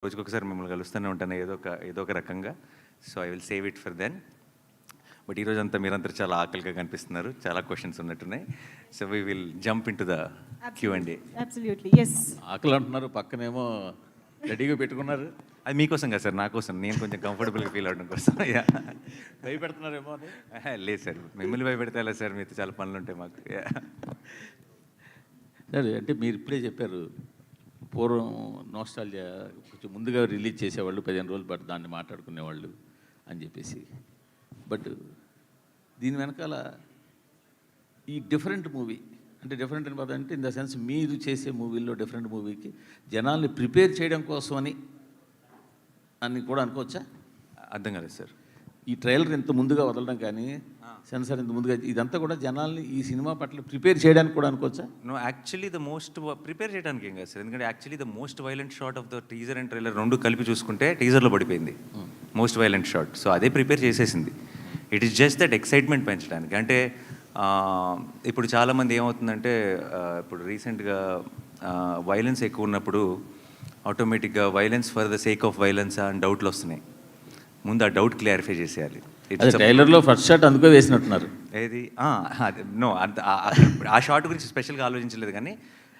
రోజుకొకసారి మిమ్మల్ని కలుస్తూనే ఉంటాను ఏదో ఒక రకంగా. So I will save it for then. But ఈరోజు అంతా మీరంతా చాలా ఆకలిగా కనిపిస్తున్నారు, చాలా క్వశ్చన్స్ ఉన్నట్టున్నాయి. So we will jump in to the Q&A. Absolutely yes. ఆకలి అంటున్నారు, పక్కనేమో రెడీగా పెట్టుకున్నారు. అది మీకోసం కదా సార్, నా కోసం, నేను కొంచెం కంఫర్టబుల్గా ఫీల్ అవడం కోసం. భయపెడుతున్నారేమో అని. లేదు సార్, మిమ్మల్ని భయపెడితే ఎలా సార్, మీతో చాలా పనులు ఉంటాయి మాకు. సరే, అంటే మీరు ఇప్పుడే చెప్పారు పూర్వం నోస్టాల్జియా కొంచెం ముందుగా రిలీజ్ చేసేవాళ్ళు, 15 రోజులు పాటు దాన్ని మాట్లాడుకునేవాళ్ళు అని చెప్పేసి. బట్ దీని వెనకాల ఈ డిఫరెంట్ మూవీ, అంటే డిఫరెంట్ అని పదం అంటే ఇన్ ద సెన్స్ మీరు చేసే మూవీల్లో డిఫరెంట్ మూవీకి జనాల్ని ప్రిపేర్ చేయడం కోసమని అని కూడా అనుకోవచ్చా? అర్థం కాలేదు సార్. ఈ ట్రైలర్ ఇంత ముందుగా వదలడం కానీ, సెన్సార్ ఇంత ముందుగా, ఇదంతా కూడా జనాల్ని ఈ సినిమా పట్ల ప్రిపేర్ చేయడానికి కూడా అనుకోవచ్చా? No, actually the most prepare చేయడానికి ఏం కాదు సార్. ఎందుకంటే actually the most violent shot of the teaser and trailer రెండు కలిపి చూసుకుంటే టీజర్లో పడిపోయింది మోస్ట్ వైలెంట్ షాట్. సో అదే ప్రిపేర్ చేసేసింది. It is just that excitement పెంచడానికి. అంటే ఇప్పుడు చాలామంది ఏమవుతుందంటే, ఇప్పుడు రీసెంట్గా వైలెన్స్ ఎక్కువ ఉన్నప్పుడు ఆటోమేటిక్గా violence for the sake of violence అని డౌట్లు వస్తున్నాయి. ముందు ఆ డౌట్ క్లారిఫై చేసేయాలి. ట్రైలర్లో ఫస్ట్ షాట్ అందుకో వేసినట్టున్నారు. ఏది నో, అంత ఆ షాట్ గురించి స్పెషల్గా ఆలోచించలేదు. కానీ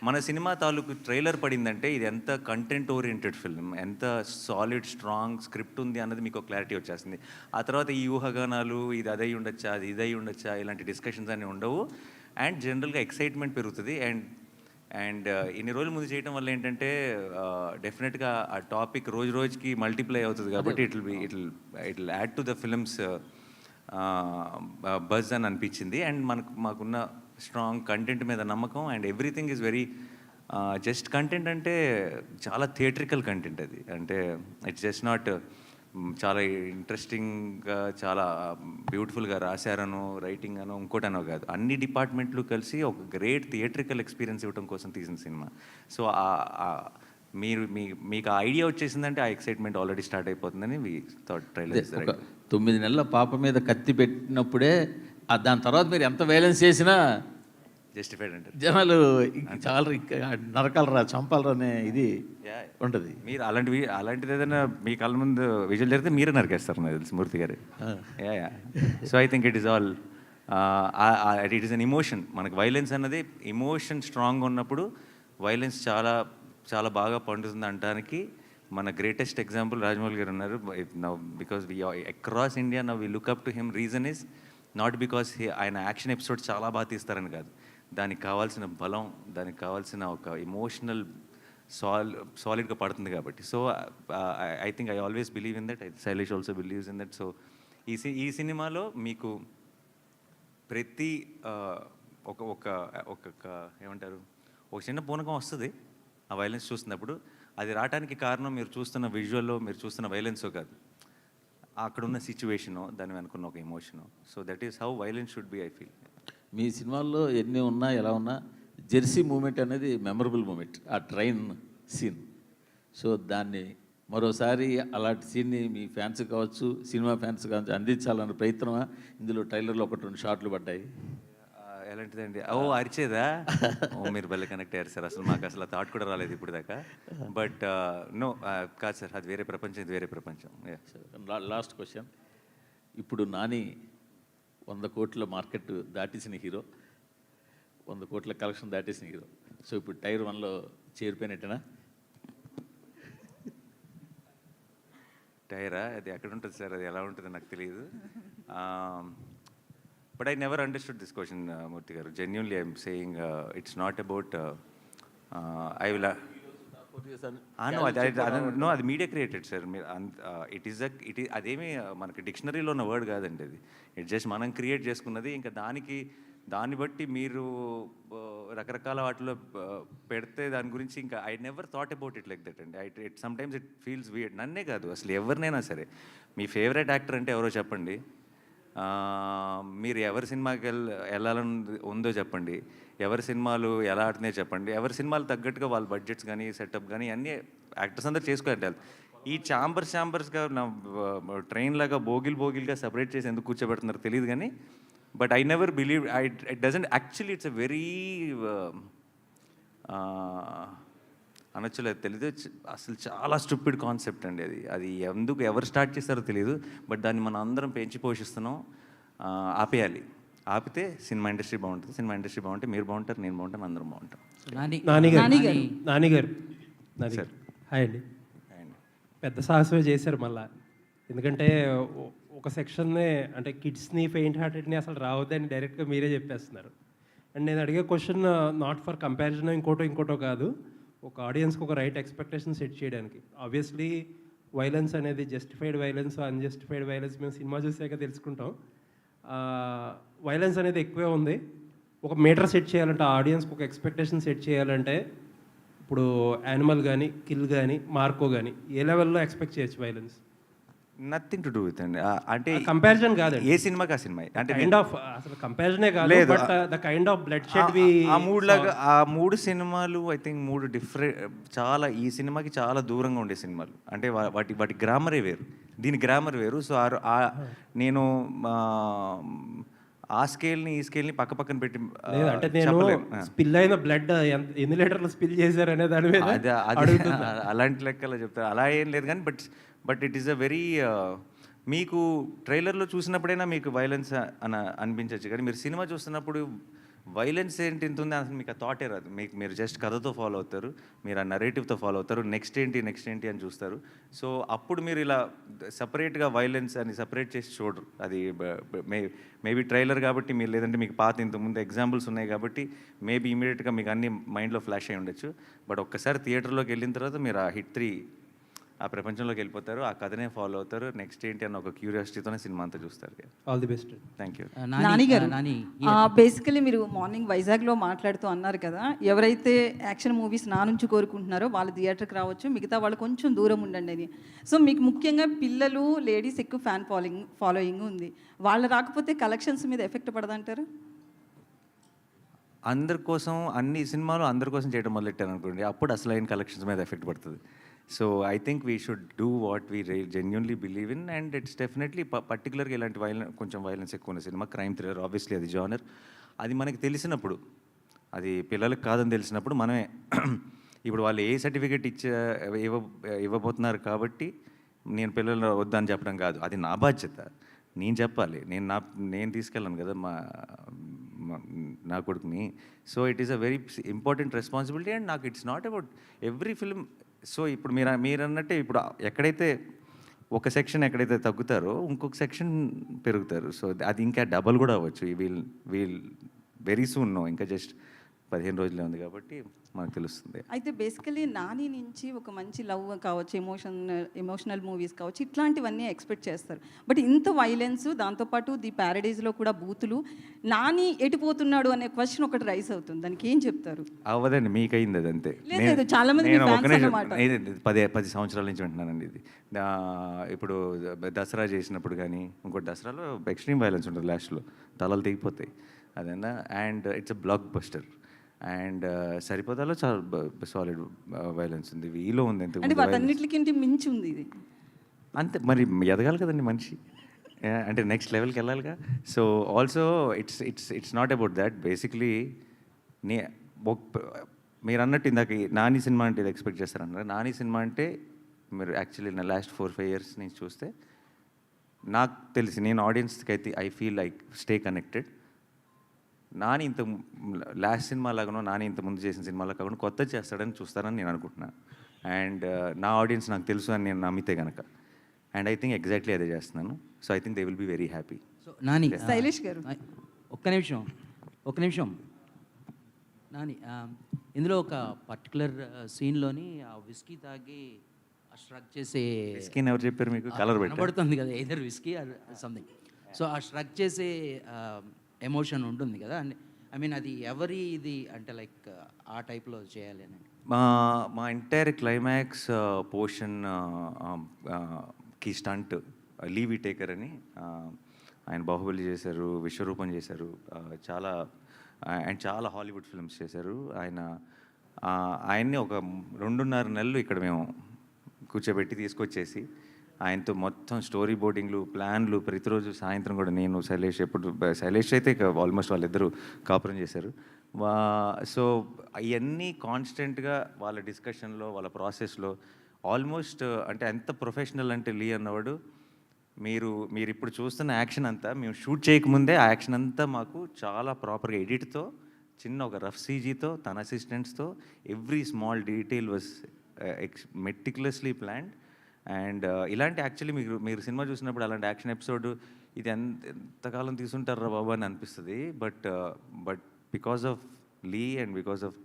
మన సినిమా తాలూకు ట్రైలర్ పడిందంటే ఇది ఎంత కంటెంట్ ఓరియంటెడ్ ఫిల్మ్, ఎంత సాలిడ్ స్ట్రాంగ్ స్క్రిప్ట్ ఉంది అన్నది మీకు క్లారిటీ వచ్చేస్తుంది. ఆ తర్వాత ఈ ఊహాగానాలు, ఇది అదై ఉండొచ్చా, అది ఇదై ఉండొచ్చా, ఇలాంటి డిస్కషన్స్ అన్నీ ఉండవు. అండ్ జనరల్గా ఎక్సైట్మెంట్ పెరుగుతుంది. అండ్ ఇన్ని రోజుల ముందు చేయడం వల్ల ఏంటంటే డెఫినెట్గా ఆ టాపిక్ రోజు రోజుకి మల్టిప్లై అవుతుంది. కాబట్టి it will add to the films buzz అని అనిపించింది. అండ్ మాకున్న స్ట్రాంగ్ కంటెంట్ మీద నమ్మకం. And everything is very just content, అంటే చాలా థియేట్రికల్ కంటెంట్ అది. అంటే ఇట్స్ జస్ట్ నాట్ చాలా ఇంట్రెస్టింగ్గా, చాలా బ్యూటిఫుల్గా రాశారనో, రైటింగ్ అనో, ఇంకోటనో కాదు. అన్ని డిపార్ట్మెంట్లు కలిసి ఒక గ్రేట్ థియేట్రికల్ ఎక్స్పీరియన్స్ ఇవ్వడం కోసం తీసిన సినిమా. సో మీకు ఆ ఐడియా వచ్చేసిందంటే ఆ ఎక్సైట్మెంట్ ఆల్రెడీ స్టార్ట్ అయిపోతుందని ట్రైలర్. 9 నెలల పాప మీద కత్తి పెట్టినప్పుడే దాని తర్వాత మీరు ఎంత వైలెన్స్ చేసినా జస్టిఫైడ్ అంటే జనాలు చాలా నరకాలరా, చంపాలరా అనే ఇది ఉంటుంది. మీరు అలాంటిది ఏదైనా మీ కళ్ళ ముందు విజువల్ జరిగితే మీరే నరికేస్తారు నాకు తెలుసు, మూర్తి గారు. So I think it is all it is an emotion. మనకు వైలెన్స్ అన్నది ఎమోషన్ స్ట్రాంగ్ ఉన్నప్పుడు వైలెన్స్ చాలా చాలా బాగా పండుతుంది అనడానికి మన గ్రేటెస్ట్ ఎగ్జాంపుల్ రాజమౌళి గారు ఉన్నారు. Now because we across India now we look up to him. Reason is not because ఆయన యాక్షన్ ఎపిసోడ్ చాలా బాగా తీస్తారని కాదు, దానికి కావాల్సిన బలం, దానికి కావాల్సిన ఒక ఎమోషనల్ సాలిడ్గా పడుతుంది కాబట్టి. So I think I always believe in that. Shailesh also believes in that. So ఈ సినిమాలో మీకు ప్రతి ఒక ఏమంటారు, ఒక చిన్న పూనకం వస్తుంది ఆ వైలెన్స్ చూస్తున్నప్పుడు. అది రావడానికి కారణం మీరు చూస్తున్న విజువల్లో, మీరు చూస్తున్న వైలెన్సో కాదు, అక్కడున్న సిచ్యువేషను, దాని వెనుకున్న ఒక emotion. So that is how violence should be, I feel. మీ సినిమాల్లో ఎన్ని ఉన్నా ఎలా ఉన్నా జెర్సీ మూమెంట్ అనేది మెమరబుల్ మూమెంట్, ఆ ట్రైన్ సీన్. సో దాన్ని మరోసారి అలాంటి సీన్ని మీ ఫ్యాన్స్ కావచ్చు, సినిమా ఫ్యాన్స్ కావచ్చు అందించాలన్న ప్రయత్నమా? ఇందులో ట్రైలర్లో 1-2 షాట్లు పడ్డాయి. ఎలాంటిదండి? అరిచేదా? మీరు భలే కనెక్ట్ అయ్యారు సార్. అసలు మాకు అసలు థాట్ కూడా రాలేదు ఇప్పుడు దాకా. బట్ నో, కాదు సార్, అది వేరే ప్రపంచం, ఇది వేరే ప్రపంచం. Last question. ఇప్పుడు నాని 100 కోట్ల మార్కెట్ దాటేసిన హీరో, 100 కోట్ల కలెక్షన్ దాటేసిన హీరో. సో ఇప్పుడు టైర్ 1లో చేరిపోయినట్టేనా? టైరా? అది ఎక్కడ ఉంటుంది సార్, అది ఎలా ఉంటుందో నాకు తెలియదు. But I never understood this question, Murthy garu. Genuinely I'm saying it's not about I will no, అది మీడియా క్రియేటెడ్ సార్. మీరు ఇట్ ఈస్ అదేమి మనకి డిక్షనరీలో ఉన్న వర్డ్ కాదండి అది. ఇట్ జస్ట్ మనం క్రియేట్ చేసుకున్నది. ఇంకా దాన్ని బట్టి మీరు రకరకాల వాటిలో పెడితే దాని గురించి ఇంకా I never thought about it like that అండి. It sometimes it feels weird. నన్నే కాదు, అసలు ఎవరినైనా సరే. మీ ఫేవరెట్ యాక్టర్ అంటే ఎవరో చెప్పండి, మీరు ఎవరి సినిమాకి వెళ్ళాలని ఉందో చెప్పండి, ఎవరి సినిమాలు ఎలా ఆడుతున్నాయో చెప్పండి, ఎవరి సినిమాలు తగ్గట్టుగా వాళ్ళ బడ్జెట్స్ కానీ, సెటప్ కానీ అన్నీ యాక్టర్స్ అందరూ చేసుకోవాలి. ఈ ఛాంబర్స్గా నా ట్రైన్ లాగా బోగిల్గా సపరేట్ చేసి ఎందుకు కూర్చోబెడుతున్నారు తెలియదు. కానీ but I never believe, it doesn't actually, it's a very అనొచ్చులేదు తెలీదు. అసలు చాలా స్టూపిడ్ కాన్సెప్ట్ అండి అది. అది ఎందుకు ఎవరు స్టార్ట్ చేస్తారో తెలియదు. బట్ దాన్ని మనం అందరం పెంచి పోషిస్తున్నాం. ఆపేయాలి. ఆపితే సినిమా ఇండస్ట్రీ బాగుంటుంది. సినిమా ఇండస్ట్రీ బాగుంటే మీరు బాగుంటారు, నేను బాగుంటాను, అందరం బాగుంటాం. నానిగారు సార్. హాయ్ అండి. అండ్ పెద్ద సాహసమే చేశారు మళ్ళా. ఎందుకంటే ఒక సెక్షన్నే అంటే కిడ్స్ని ఫెయింట్ హార్టెడ్ని అసలు రావద్దని డైరెక్ట్గా మీరే చెప్పేస్తున్నారు. అండ్ నేను అడిగే క్వశ్చన్ నాట్ ఫర్ కంపారిజన్ ఇంకోటో కాదు, ఒక ఆడియన్స్కి ఒక రైట్ ఎక్స్పెక్టేషన్ సెట్ చేయడానికి. ఆబ్వియస్లీ వైలెన్స్ అనేది జస్టిఫైడ్ వైలెన్స్, అన్జస్టిఫైడ్ వైలెన్స్ మేము సినిమా చూసాక తెలుసుకుంటాం. వైలెన్స్ అనేది ఎక్కువే ఉంది. ఒక మీటర్ సెట్ చేయాలంటే ఆడియన్స్కి ఒక ఎక్స్పెక్టేషన్ సెట్ చేయాలంటే ఇప్పుడు యానిమల్ కానీ, కిల్ కానీ, మార్కో కానీ ఏ లెవెల్లో ఎక్స్పెక్ట్ చేయొచ్చు violence? Nothing to do with అండి. అంటే కంపారిజన్ కాదండి, ఏ సినిమాకి ఆ సినిమా అంటే కైండ్ ఆఫ్ అసలు కంపారిజనే కాదు, లేదు. But the kind of bloodshed we ఆ మూడు లాగా ఆ 3 సినిమాలు ఐ థింక్ 3 డిఫరెంట్, చాలా ఈ సినిమాకి చాలా దూరంగా ఉండే సినిమాలు. అంటే వాటి గ్రామరే వేరు, దీని గ్రామర్ వేరు. సో నేను ఆ స్కేల్ని ఈ స్కేల్ని పక్క పక్కన పెట్టి లేదు అంటే నేను చెప్పలేను. స్పిల్ అయిన బ్లడ్ ఎన్ని లీటర్లు స్పిల్ చేశారు అనే దాని మీద అది అడుగుతున్నా. అలాంటి లెక్కలో చెప్తారు. అలా ఏం లేదు కానీ but it is a very, మీకు ట్రైలర్లో చూసినప్పుడైనా మీకు వైలెన్స్ అనిపించవచ్చు, కానీ మీరు సినిమా చూస్తున్నప్పుడు వైలెన్స్ ఏంటి ఇంత ఉంది అసలు మీకు ఆ థాటే రాదు. మీరు జస్ట్ కథతో ఫాలో అవుతారు, మీరు ఆ నరేటివ్తో ఫాలో అవుతారు, నెక్స్ట్ ఏంటి అని చూస్తారు. సో అప్పుడు మీరు ఇలా సపరేట్గా వైలెన్స్ అని సపరేట్ చేసి చూడరు. అది మేబీ ట్రైలర్ కాబట్టి మీరు, లేదంటే మీకు పాత ఇంతకుముందు ఎగ్జాంపుల్స్ ఉన్నాయి కాబట్టి మేబీ ఇమీడియట్గా మీకు అన్ని మైండ్లో ఫ్లాష్ అయి ఉండొచ్చు. బట్ ఒక్కసారి థియేటర్లోకి వెళ్ళిన తర్వాత మీరు ఆ హిట్ 3 ఆ ప్రపంచంలోకి వెళ్ళిపోతారు, ఆ కథనే ఫాలో అవుతారు, నెక్స్ట్ ఏంటి అన్న ఒక క్యూరియాసిటీతోనే సినిమా అంతా చూస్తారు. All the best. Thank you. Nani గారు, బేసికలీ మీరు మార్నింగ్ వైజాగ్లో మాట్లాడుతూ అన్నారు కదా, ఎవరైతే యాక్షన్ మూవీస్ నా నుంచి కోరుకుంటున్నారో వాళ్ళు థియేటర్కి రావచ్చు, మిగతా వాళ్ళు కొంచెం దూరం ఉండండి అని. సో మీకు ముఖ్యంగా పిల్లలు, లేడీస్ ఎక్కువ ఫ్యాన్ ఫాలోయింగ్ ఉంది. వాళ్ళు రాకపోతే కలెక్షన్స్ మీద ఎఫెక్ట్ పడదంటారు? అందరి కోసం అన్ని సినిమాలు అందరి కోసం చేయడం మొదలెట్టాను అనుకోండి, అప్పుడు అసలైన కలెక్షన్స్ మీద ఎఫెక్ట్ పడుతుంది. So I think we should do what we genuinely believe in, and it's definitely పర్టికులర్గా ఇలాంటి కొంచెం వైలెన్స్ ఎక్కువ ఉన్న సినిమా క్రైమ్ థ్రిల్లర్, ఆబ్వియస్లీ అది జానర్. అది మనకి తెలిసినప్పుడు, అది పిల్లలకు కాదని తెలిసినప్పుడు మనమే ఇప్పుడు వాళ్ళు ఏ సర్టిఫికేట్ ఇవ్వబోతున్నారు కాబట్టి నేను పిల్లలు వద్దని చెప్పడం కాదు, అది నా బాధ్యత, నేను చెప్పాలి. నేను తీసుకెళ్ళాను కదా నా కొడుకుని. So it is a very important responsibility, and నాకు it's not about every film. So ఇప్పుడు మీరు అన్నట్టే, ఇప్పుడు ఎక్కడైతే ఒక సెక్షన్ ఎక్కడైతే తగ్గుతారో ఇంకొక సెక్షన్ పెరుగుతారు. సో అది ఇంకా డబల్ కూడా అవ్వచ్చు. వీల్ వెరీ సూన్ నో, ఇంకా జస్ట్ 15 రోజులే ఉంది కాబట్టి మనకు తెలుస్తుంది. అయితే బేసికలీ నాని నుంచి ఒక మంచి లవ్ కావచ్చు, ఎమోషనల్ మూవీస్ కావచ్చు, ఇట్లాంటివన్నీ ఎక్స్పెక్ట్ చేస్తారు. బట్ ఇంత వైలెన్స్, దాంతోపాటు ది ప్యారడైజ్లో కూడా బూతులు, నాని ఎటుపోతున్నాడు అనే క్వశ్చన్ ఒకటి రైస్ అవుతుంది. దానికి ఏం చెప్తారు? అవ్వదండి, మీకైంది అది అంతే. లేదు, చాలా మంది నేను fans అన్నమాట. 10 సంవత్సరాల నుంచి వింటున్నానండి ఇది. ఇప్పుడు దసరా చేసినప్పుడు కానీ ఇంకోటి దసరాలో ఎక్స్ట్రీమ్ వైలెన్స్ ఉంటుంది, లాస్ట్లో తలలు తెగిపోతాయి అదన్నా. And it's a blockbuster. And సరిపోతాలో చాలా సాలిడ్ వైలెన్స్ ఉంది, వీలో ఉంది. అంటే వాటన్నిటికి మించి ఉంది ఇది అంతే. మరి ఎదగాలి కదండి మనిషి, అంటే నెక్స్ట్ లెవెల్కి వెళ్ళాలిగా. So also it's not about that. Basically మీరు అన్నట్టు ఇందాక నాని సినిమా అంటే ఇది ఎక్స్పెక్ట్ చేస్తారన్నారు. నాని సినిమా అంటే మీరు యాక్చువల్లీ నా లాస్ట్ 4-5 years నుంచి చూస్తే నాకు తెలిసి, నేను ఆడియన్స్కి అయితే I feel like stay connected. Nani ఇంత లాస్ట్ సినిమా లాగానో, నాని ఇంత ముందు చేసిన సినిమాలో కాకుండా కొత్త చేస్తాడని చూస్తారని నేను అనుకుంటున్నాను. అండ్ నా ఆడియన్స్ నాకు తెలుసు అని నేను నమ్మితే కనుక, అండ్ ఐ థింక్ ఎగ్జాక్ట్లీ అదే చేస్తున్నాను. So I think they will be very happy. So Nani, Shailesh garu ఒక్క నిమిషం నాని, ఇందులో ఒక పర్టికులర్ సీన్లోని ఆ విస్కీ తాగి స్ట్రక్ చేసే, స్కిన్ ఎవరు చెప్పారు మీకు? కలర్ పడుతుంది కదా, either whisky or something. So ఆ స్ట్రక్ చేసే ఎమోషన్ ఉంటుంది కదా, ఐ మీన్ అది ఎవరి ఇది అంటే లైక్ ఆ టైప్లో చేయాలి అని. మా ఎంటైర్ క్లైమాక్స్ పోర్షన్ కి స్టంట్ లీవీ టేకర్ అని ఆయన బాహుబలి చేశారు, విశ్వరూపం చేశారు, చాలా హాలీవుడ్ ఫిల్మ్స్ చేశారు. ఆయన్ని ఒక 2.5 నెలలు ఇక్కడ మేము కూర్చోబెట్టి తీసుకొచ్చేసి ఆయనతో మొత్తం స్టోరీ బోర్డింగ్లు, ప్లాన్లు, ప్రతిరోజు సాయంత్రం కూడా నేను శైలేష్ అయితే ఆల్మోస్ట్ వాళ్ళిద్దరూ కాపురం చేశారు. సో అవన్నీ కాన్స్టెంట్గా వాళ్ళ డిస్కషన్లో వాళ్ళ ప్రాసెస్లో ఆల్మోస్ట్ అంటే ఎంత ప్రొఫెషనల్ అంటే లీ అన్నవాడు మీరు ఇప్పుడు చూస్తున్న యాక్షన్ అంతా మేము షూట్ చేయకముందే ఆ యాక్షన్ అంతా మాకు చాలా ప్రాపర్గా ఎడిట్తో చిన్న ఒక రఫ్ సీజీతో తన అసిస్టెంట్స్తో every small detail was meticulously planned. And ఇలాంటి యాక్చువల్లీ మీరు సినిమా చూసినప్పుడు అలాంటి యాక్షన్ ఎపిసోడ్ ఇది ఎంతకాలం తీసుంటారా బాబు అని అనిపిస్తుంది. But because of Lee and because of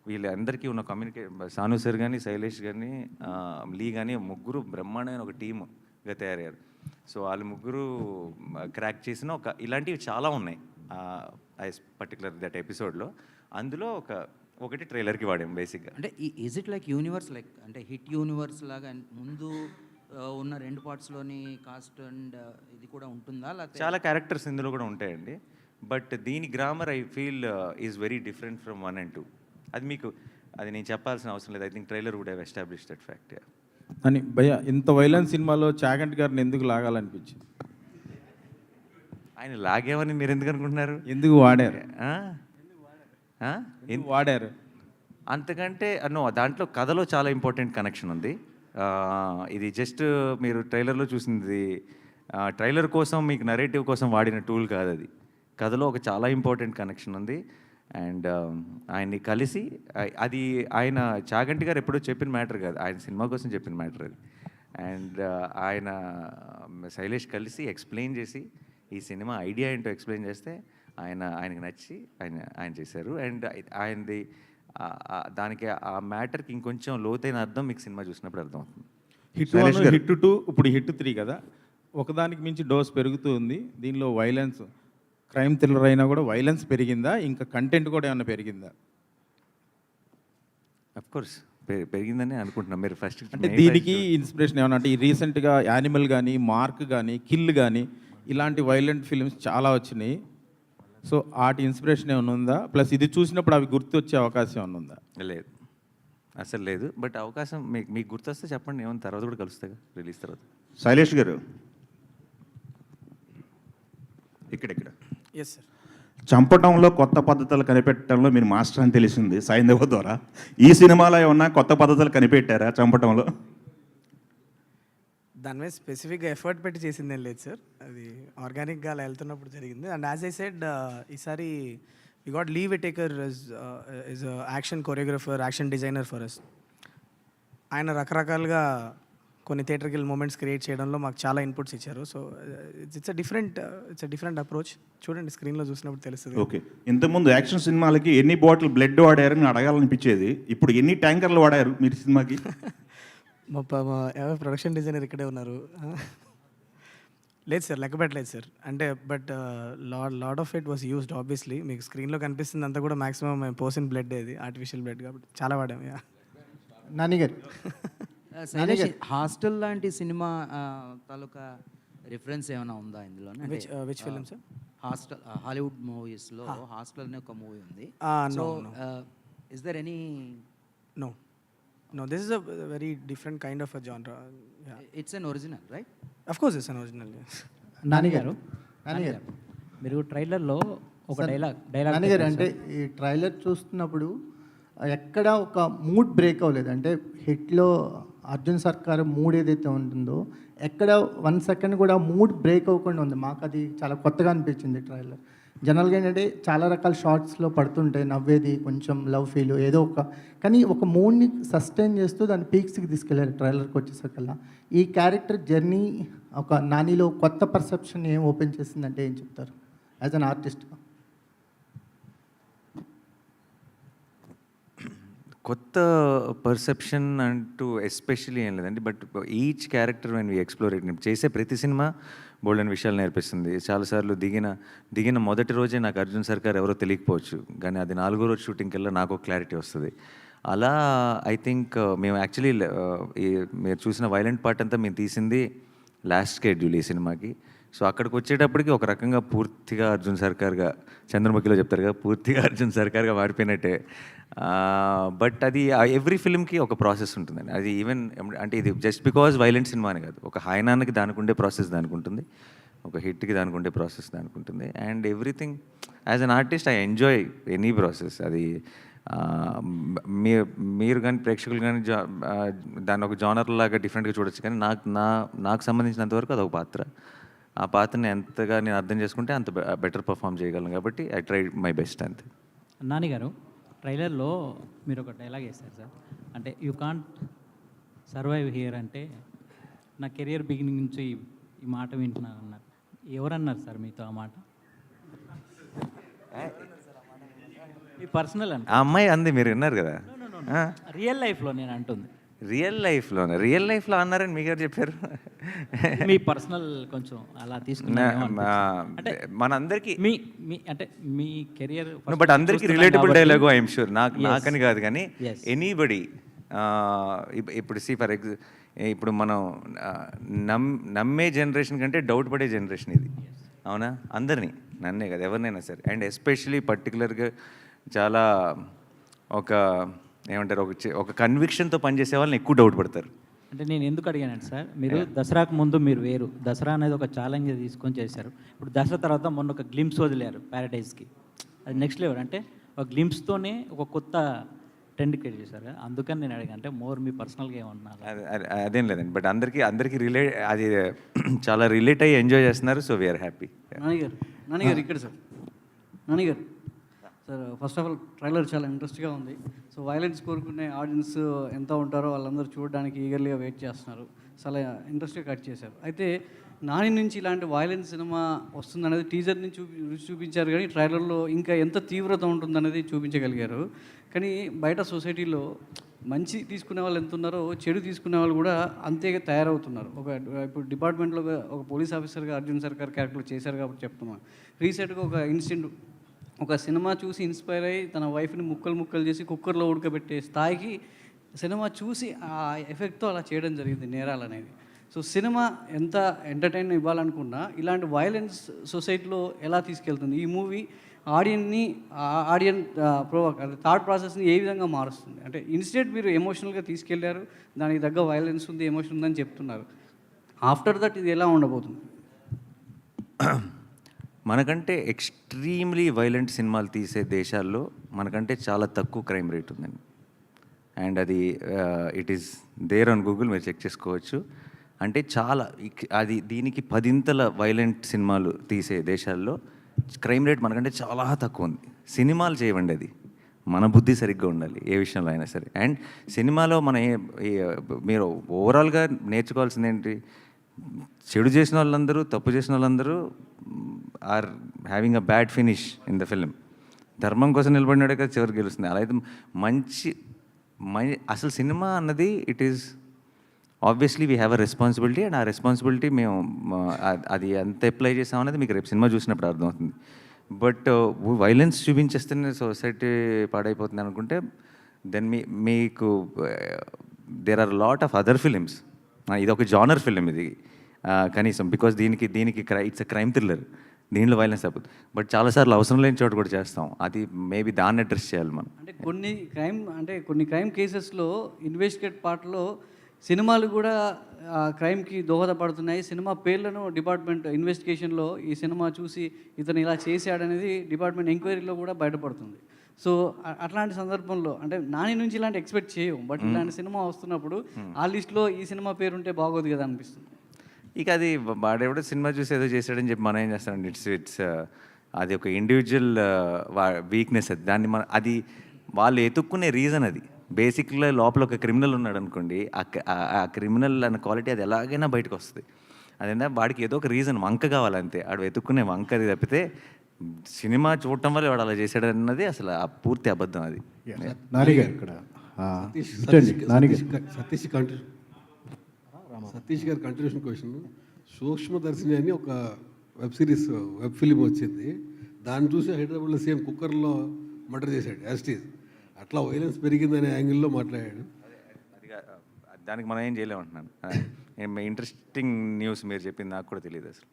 వీళ్ళందరికీ ఉన్న సాను సార్ కానీ శైలేష్ కానీ లీ కానీ ముగ్గురు బ్రహ్మాండమైన ఒక టీమ్గా తయారయ్యారు. సో వాళ్ళు ముగ్గురు క్రాక్ చేసిన ఇలాంటివి చాలా ఉన్నాయి పర్టికులర్ దట్ ఎపిసోడ్లో. అందులో ఒకటి ట్రైలర్కి వాడాం బేసిక్గా. అంటే is it like universe, like అంటే హిట్ యూనివర్స్ లాగా ముందు ఉన్న 2 పార్ట్స్లోని కాస్ట్ అండ్ ఇది కూడా ఉంటుందా? లేకపోతే చాలా క్యారెక్టర్స్ ఇందులో కూడా ఉంటాయండి. బట్ దీని grammar I feel is very different from 1 and 2. అది నేను చెప్పాల్సిన అవసరం లేదు. I think trailer would have establish that fact. అని భయ్య ఇంత వైలెన్స్ సినిమాలో చాగంటి గారిని ఎందుకు లాగాలనిపించింది? ఆయన లాగేమని మీరు ఎందుకు అనుకుంటున్నారు? ఎందుకు వాడారు? ఎందుకు వాడారు అంతకంటే దాంట్లో కథలో చాలా ఇంపార్టెంట్ కనెక్షన్ ఉంది. ఇది జస్ట్ మీరు ట్రైలర్లో చూసింది ట్రైలర్ కోసం మీకు నరేటివ్ కోసం వాడిన టూల్ కాదు. అది కథలో ఒక చాలా ఇంపార్టెంట్ కనెక్షన్ ఉంది. అండ్ ఆయన్ని కలిసి అది ఆయన చాగంటి గారు ఎప్పుడూ చెప్పిన మ్యాటర్ కాదు, ఆయన సినిమా కోసం చెప్పిన మ్యాటర్ అది. అండ్ ఆయన శైలేష్ కలిసి ఎక్స్ప్లెయిన్ చేసి ఈ సినిమా ఐడియా ఏంటో ఎక్స్ప్లెయిన్ చేస్తే ఆయనకు నచ్చి ఆయన చేశారు. అండ్ ఆయనది దానికి ఆ మ్యాటర్కి ఇంకొంచెం లోతైన అర్థం మీకు సినిమా చూసినప్పుడు అర్థం అవుతుంది. హిట్ 1, హిట్ 2, ఇప్పుడు హిట్ 3 కదా, ఒకదానికి మించి డోస్ పెరుగుతూ ఉంది. దీనిలో వైలెన్స్, క్రైమ్ థ్రిల్లర్ అయినా కూడా వైలెన్స్ పెరిగిందా? ఇంకా కంటెంట్ కూడా ఏమైనా పెరిగిందా? అఫ్కోర్స్ పెరిగిందని అనుకుంటున్నాం. మీరు ఫస్ట్ అంటే దీనికి ఇన్స్పిరేషన్ ఏమన్నా అంటే ఈ రీసెంట్గా యానిమల్ కానీ, మార్క్ కానీ, కిల్ కానీ ఇలాంటి వైలెంట్ ఫిల్మ్స్ చాలా వచ్చినాయి. సో వాటి ఇన్స్పిరేషన్ ఏమైనా ఉందా? ప్లస్ ఇది చూసినప్పుడు అవి గుర్తు వచ్చే అవకాశం ఏమైనా ఉందా? లేదు, అసలు లేదు. బట్ అవకాశం మీకు గుర్తొస్తే చెప్పండి, ఏమైనా తర్వాత కూడా కలుస్తాగా రిలీజ్ తర్వాత. శైలేష్ గారు ఇక్కడ ఎస్ సార్. చంపటంలో కొత్త పద్ధతులు కనిపెట్టడంలో మీరు మాస్టర్ అని తెలిసింది సైంధవ ద్వారా. ఈ సినిమాలో ఏమన్నా కొత్త పద్ధతులు కనిపెట్టారా చంపటంలో? దాని మీద స్పెసిఫిక్గా ఎఫర్ట్ పెట్టి చేసిందేం లేదు సార్, అది ఆర్గానిక్గా అలా వెళ్తున్నప్పుడు జరిగింది. అండ్ యాజ్ ఐ సెడ్ ఈసారి we got Lee Whittaker is action choreographer, action designer for us. ఆయన రకరకాలుగా కొన్ని థియేటర్కిల్ మూమెంట్స్ క్రియేట్ చేయడంలో మాకు చాలా ఇన్పుట్స్ ఇచ్చారు. So it's different approach. చూడండి స్క్రీన్లో చూసినప్పుడు తెలుస్తుంది. ఓకే, ఇంతకుముందు యాక్షన్ సినిమాలకి ఎన్ని బాటిల్ బ్లడ్ వాడారని అడగాలనిపించేది, ఇప్పుడు ఎన్ని ట్యాంకర్లు వాడారు మీరు సినిమాకి? మా ప్రొడక్షన్ డిజైనర్ ఇక్కడే ఉన్నారు. లేదు సార్, లెక్క పెట్టలేదు సార్. అంటే but lot of it was used obviously. మీకు స్క్రీన్లో కనిపిస్తుంది అంతా కూడా మాక్సిమం మేము పోసిన బ్లడ్, ఇది ఆర్టిఫిషియల్ బ్లడ్ కాబట్టి చాలా వాడాము. నాని గారు హాస్టల్ లాంటి సినిమా తాలూకా రిఫరెన్స్ ఏమైనా ఉందా ఇందులో? Which film sir? Hostel, Hollywood మూవీస్లో హాస్టల్ అనే ఒక మూవీ ఉంది. So is there any? No, this is a very different kind of a genre. Yeah. It's an original, right? Of course it's an original, yes. Nani గారు మీరు ట్రైలర్లో ఒక dialogue Nani గారు అంటే ఈ ట్రైలర్ చూస్తున్నప్పుడు ఎక్కడ ఒక మూడ్ బ్రేక్ అవ్వలేదు. అంటే హిట్లో అర్జున్ సర్కార్ మూడ్ ఏదైతే ఉంటుందో ఎక్కడ 1 సెకండ్ కూడా మూడ్ బ్రేక్ అవ్వకుండా ఉంది. మాకు అది చాలా కొత్తగా అనిపించింది ట్రైలర్. జనరల్గా ఏంటంటే చాలా రకాల షార్ట్స్లో పడుతుంటాయి, నవ్వేది, కొంచెం లవ్ ఫీల్ ఏదో కానీ ఒక మూడ్ని సస్టైన్ చేస్తూ దాన్ని పీక్స్కి తీసుకెళ్ళారు ట్రైలర్కి వచ్చేసరికల్లా. ఈ క్యారెక్టర్ జర్నీ ఒక నానిలో కొత్త పర్సెప్షన్ ఏం ఓపెన్ చేసిందంటే ఏం చెప్తారు యాజ్ అన్ ఆర్టిస్ట్గా? కొత్త పర్సెప్షన్ అంటూ ఎస్పెషల్లీ ఏం లేదండి. But each character when we explore it, చేసే ప్రతి సినిమా బోల్డెన్ విషయాలు నేర్పిస్తుంది. చాలాసార్లు దిగిన మొదటి రోజే నాకు అర్జున్ సర్కార్ ఎవరో తెలియకపోవచ్చు, కానీ అది 4వ రోజు షూటింగ్కి వెళ్ళి నాకు ఒక క్లారిటీ వస్తుంది. అలా ఐ థింక్ మేము యాక్చువల్లీ మీరు చూసిన వైలెంట్ పార్ట్ అంతా మేము తీసింది లాస్ట్ స్కెడ్యూల్ ఈ సినిమాకి. సో అక్కడికి వచ్చేటప్పటికి ఒక రకంగా పూర్తిగా అర్జున్ సర్కార్గా, చంద్రముఖిలో చెప్తారు కదా, పూర్తిగా అర్జున్ సర్కార్గా మారిపోయినట్టే. బట్ అది ఎవ్రీ ఫిల్మ్కి ఒక ప్రాసెస్ ఉంటుందండి. అది ఈవెన్ అంటే ఇది జస్ట్ బికాజ్ వైలెంట్ సినిమా అని కాదు, ఒక హాయనాన్నకి దానికి ఉండే ప్రాసెస్ దానికి ఉంటుంది. ఒక హిట్కి దానికి ఉండే ప్రాసెస్ దానికి ఉంటుంది. And everything as an artist I enjoy any process. అది మీరు కానీ ప్రేక్షకులు కానీ దాన్ని ఒక జానర్ లాగా డిఫరెంట్గా చూడొచ్చు, కానీ నాకు సంబంధించినంత వరకు అదొక పాత్ర. ఆ పాత్రని ఎంతగా నేను అర్థం చేసుకుంటే అంత బెటర్ పర్ఫామ్ చేయగలను, కాబట్టి ఐ ట్రై మై బెస్ట్ అంతే. నాని గారు, ట్రైలర్లో మీరు ఒక డైలాగ్ వేస్తారు సార్, అంటే యూ కాంట్ సర్వైవ్ హియర్ అంటే నా కెరియర్ బిగినింగ్ నుంచి ఈ మాట వింటున్నాను అన్నారు. ఎవరన్నారు సార్ మీతో ఆ మాట? ఈ పర్సనల్ అంటే ఆ అమ్మాయి అంది, మీరు విన్నారు కదా. రియల్ లైఫ్లో నేను అంటుంది. రియల్ లైఫ్లో అన్నారని మీకు ఎవరు చెప్పారు? మీ పర్సనల్ కొంచెం అలా తీసుకున్నాను అంటే మనందరికీ మీ మీ అంటే మీ కెరియర్ బట్ అందరికీ రిలేటబుల్ డైలాగు ఐఎమ్ షూర్. నాకని కాదు కానీ ఎనీబడి ఇప్పుడు ఇప్పుడు మనం నమ్మే జనరేషన్ కంటే డౌట్ పడే జనరేషన్ ఇది, అవునా? అందరినీ, నన్నే కదా, ఎవరినైనా సరే. అండ్ ఎస్పెషలీ పర్టికులర్గా చాలా ఏమంటారు, ఒక కన్విక్షన్తో పనిచేసే వాళ్ళని ఎక్కువ డౌట్ పడతారు. అంటే నేను ఎందుకు అడిగానంటే సార్, మీరు దసరాకు ముందు మీరు వేరు, దసరా అనేది ఒక ఛాలెంజ్ తీసుకొని చేశారు. ఇప్పుడు దసరా తర్వాత మొన్న ఒక గ్లింప్స్ వదిలేరు ప్యారడైజ్కి, అది నెక్స్ట్ లెవెల్. అంటే ఒక గ్లింప్స్తోనే ఒక కొత్త ట్రెండ్ క్రియేట్ చేశారు. అందుకని నేను అడిగాను, అంటే మోర్ మీ పర్సనల్గా ఏమన్నా? అదేం లేదండి, బట్ అందరికీ అది చాలా రిలేట్ అయ్యి ఎంజాయ్ చేస్తున్నారు. So we are happy. నాన్నగారు ఇక్కడ సార్, నాన్నగారు sir, first of all trailer చాలా ఇంట్రెస్ట్గా ఉంది. సో వైలెన్స్ కోరుకునే ఆడియన్స్ ఎంత ఉంటారో వాళ్ళందరూ చూడడానికి ఈగర్లీగా వెయిట్ చేస్తున్నారు. చాలా ఇంట్రెస్ట్గా కట్ చేశారు. అయితే నాని నుంచి ఇలాంటి వైలెన్స్ సినిమా వస్తుందనేది టీజర్ నుంచి చూపించారు, కానీ ట్రైలర్లో ఇంకా ఎంత తీవ్రత ఉంటుందనేది చూపించగలిగారు. కానీ బయట సొసైటీలో మంచి తీసుకునే వాళ్ళు ఎంత ఉన్నారో చెడు తీసుకునే వాళ్ళు కూడా అంతే తయారవుతున్నారు. ఇప్పుడు డిపార్ట్మెంట్లో ఒక పోలీస్ ఆఫీసర్గా అర్జున్ సర్కార్ క్యారెక్టర్ చేశారు కాబట్టి చెప్తున్నాను. రీసెంట్గా ఒక ఇన్సిడెంట్, ఒక సినిమా చూసి ఇన్స్పైర్ అయ్యి తన వైఫ్ని ముక్కలు చేసి కుక్కర్లో ఉడకబెట్టే స్థాయికి సినిమా చూసి ఆ ఎఫెక్ట్తో అలా చేయడం జరిగింది నేరాలు అనేది. సో సినిమా ఎంత ఎంటర్టైన్ ఇవ్వాలనుకున్నా ఇలాంటి వైలెన్స్ సొసైటీలో ఎలా తీసుకెళ్తుంది? ఈ మూవీ ఆడియన్ థాట్ ప్రాసెస్ని ఏ విధంగా మారుస్తుంది? అంటే ఇన్స్టెంట్ మీరు ఎమోషనల్గా తీసుకెళ్లారు, దానికి తగ్గ వైలెన్స్ ఉంది, ఎమోషన్ ఉందని చెప్తున్నారు. ఆఫ్టర్ దట్ ఇది ఎలా ఉండబోతుంది? మనకంటే ఎక్స్ట్రీమ్లీ వైలెంట్ సినిమాలు తీసే దేశాల్లో మనకంటే చాలా తక్కువ క్రైమ్ రేట్ ఉందండి. అండ్ అది it is there on Google, మీరు చెక్ చేసుకోవచ్చు. అంటే చాలా దీనికి 10 వైలెంట్ సినిమాలు తీసే దేశాల్లో క్రైమ్ రేట్ మనకంటే చాలా తక్కువ ఉంది. సినిమాలు చేయవండి, అది మన బుద్ధి సరిగ్గా ఉండాలి ఏ విషయంలో అయినా సరే. అండ్ సినిమాలో మీరు ఓవరాల్గా నేర్చుకోవాల్సింది ఏంటి? చెడు చేసిన వాళ్ళందరూ, తప్పు చేసిన వాళ్ళందరూ are having a bad finish in the film. ధర్మం కోసం నిలబడినాడే కదా చివరికి గెలుస్తుంది. అలా అయితే అసలు సినిమా అన్నది it is obviously we have a responsibility. And ఆ రెస్పాన్సిబిలిటీ మేము అది ఎంత అప్లై చేసామనేది మీకు రేపు సినిమా చూసినప్పుడు అర్థమవుతుంది. బట్ వైలెన్స్ చూపించేస్తేనే సొసైటీ పాడైపోతుంది అనుకుంటే దెన్ మీకు there are lot of other films. ఇది ఒక జానర్ ఫిలిం ఇది కనీసం, బికాస్ దీనికి ఇట్స్ అ క్రైమ్ థ్రిల్లర్, దీంట్లో వైలెన్స్ తప్పదు. బట్ చాలాసార్లు అవసరం లేని చోట కూడా చేస్తాం. అది మేబీ దాన్ని అడ్రస్ చేయాలి మనం. అంటే కొన్ని క్రైమ్ కేసెస్లో ఇన్వెస్టిగేట్ పార్ట్లో సినిమాలు కూడా క్రైమ్కి దోహదపడుతున్నాయి. సినిమా పేర్లను డిపార్ట్మెంట్ ఇన్వెస్టిగేషన్లో ఈ సినిమా చూసి ఇతను ఇలా చేశాడనేది డిపార్ట్మెంట్ ఎంక్వైరీలో కూడా బయటపడుతుంది. సో అట్లాంటి సందర్భంలో అంటే నాని నుంచి ఇలాంటి ఎక్స్పెక్ట్ చేయము, బట్ ఇలాంటి సినిమా వస్తున్నప్పుడు ఆ లిస్ట్లో ఈ సినిమా పేరు ఉంటే బాగోదు కదా అనిపిస్తుంది. ఇక అది వాడెవడో సినిమా చూసి ఏదో చేశాడని చెప్పి మనం ఏం చేస్తామండి? ఇట్స్ అది ఒక ఇండివిజువల్ వీక్నెస్. అది అది వాళ్ళు ఎతుక్కునే రీజన్. అది బేసిక్గా లోపల ఒక క్రిమినల్ ఉన్నాడు అనుకోండి, ఆ క్రిమినల్ అన్న క్వాలిటీ అది ఎలాగైనా బయటకు వస్తుంది. అదేంటే వాడికి ఏదో ఒక రీజన్, వంక కావాలంతే. వాడు వెతుక్కునే వంక అది తప్పితే సినిమా చూడటం వల్ల వాడు అలా చేశాడు అన్నది అసలు ఆ పూర్తి అబద్ధం. అది సతీష్ గారి కంటిన్యూషన్ క్వశ్చన్. సూక్ష్మదర్శిని అని ఒక వెబ్ ఫిలిం వచ్చింది, దాన్ని చూసి హైదరాబాద్లో సేమ్ కుక్కర్లో మర్డర్ చేశాడు యాస్టీజ్. అట్లా వైలెన్స్ పెరిగిందనే యాంగిల్లో మాట్లాడాడు. దానికి మనం ఏం చేయలేమంటున్నాను. ఇంట్రెస్టింగ్ న్యూస్ మీరు చెప్పింది, నాకు కూడా తెలియదు అసలు.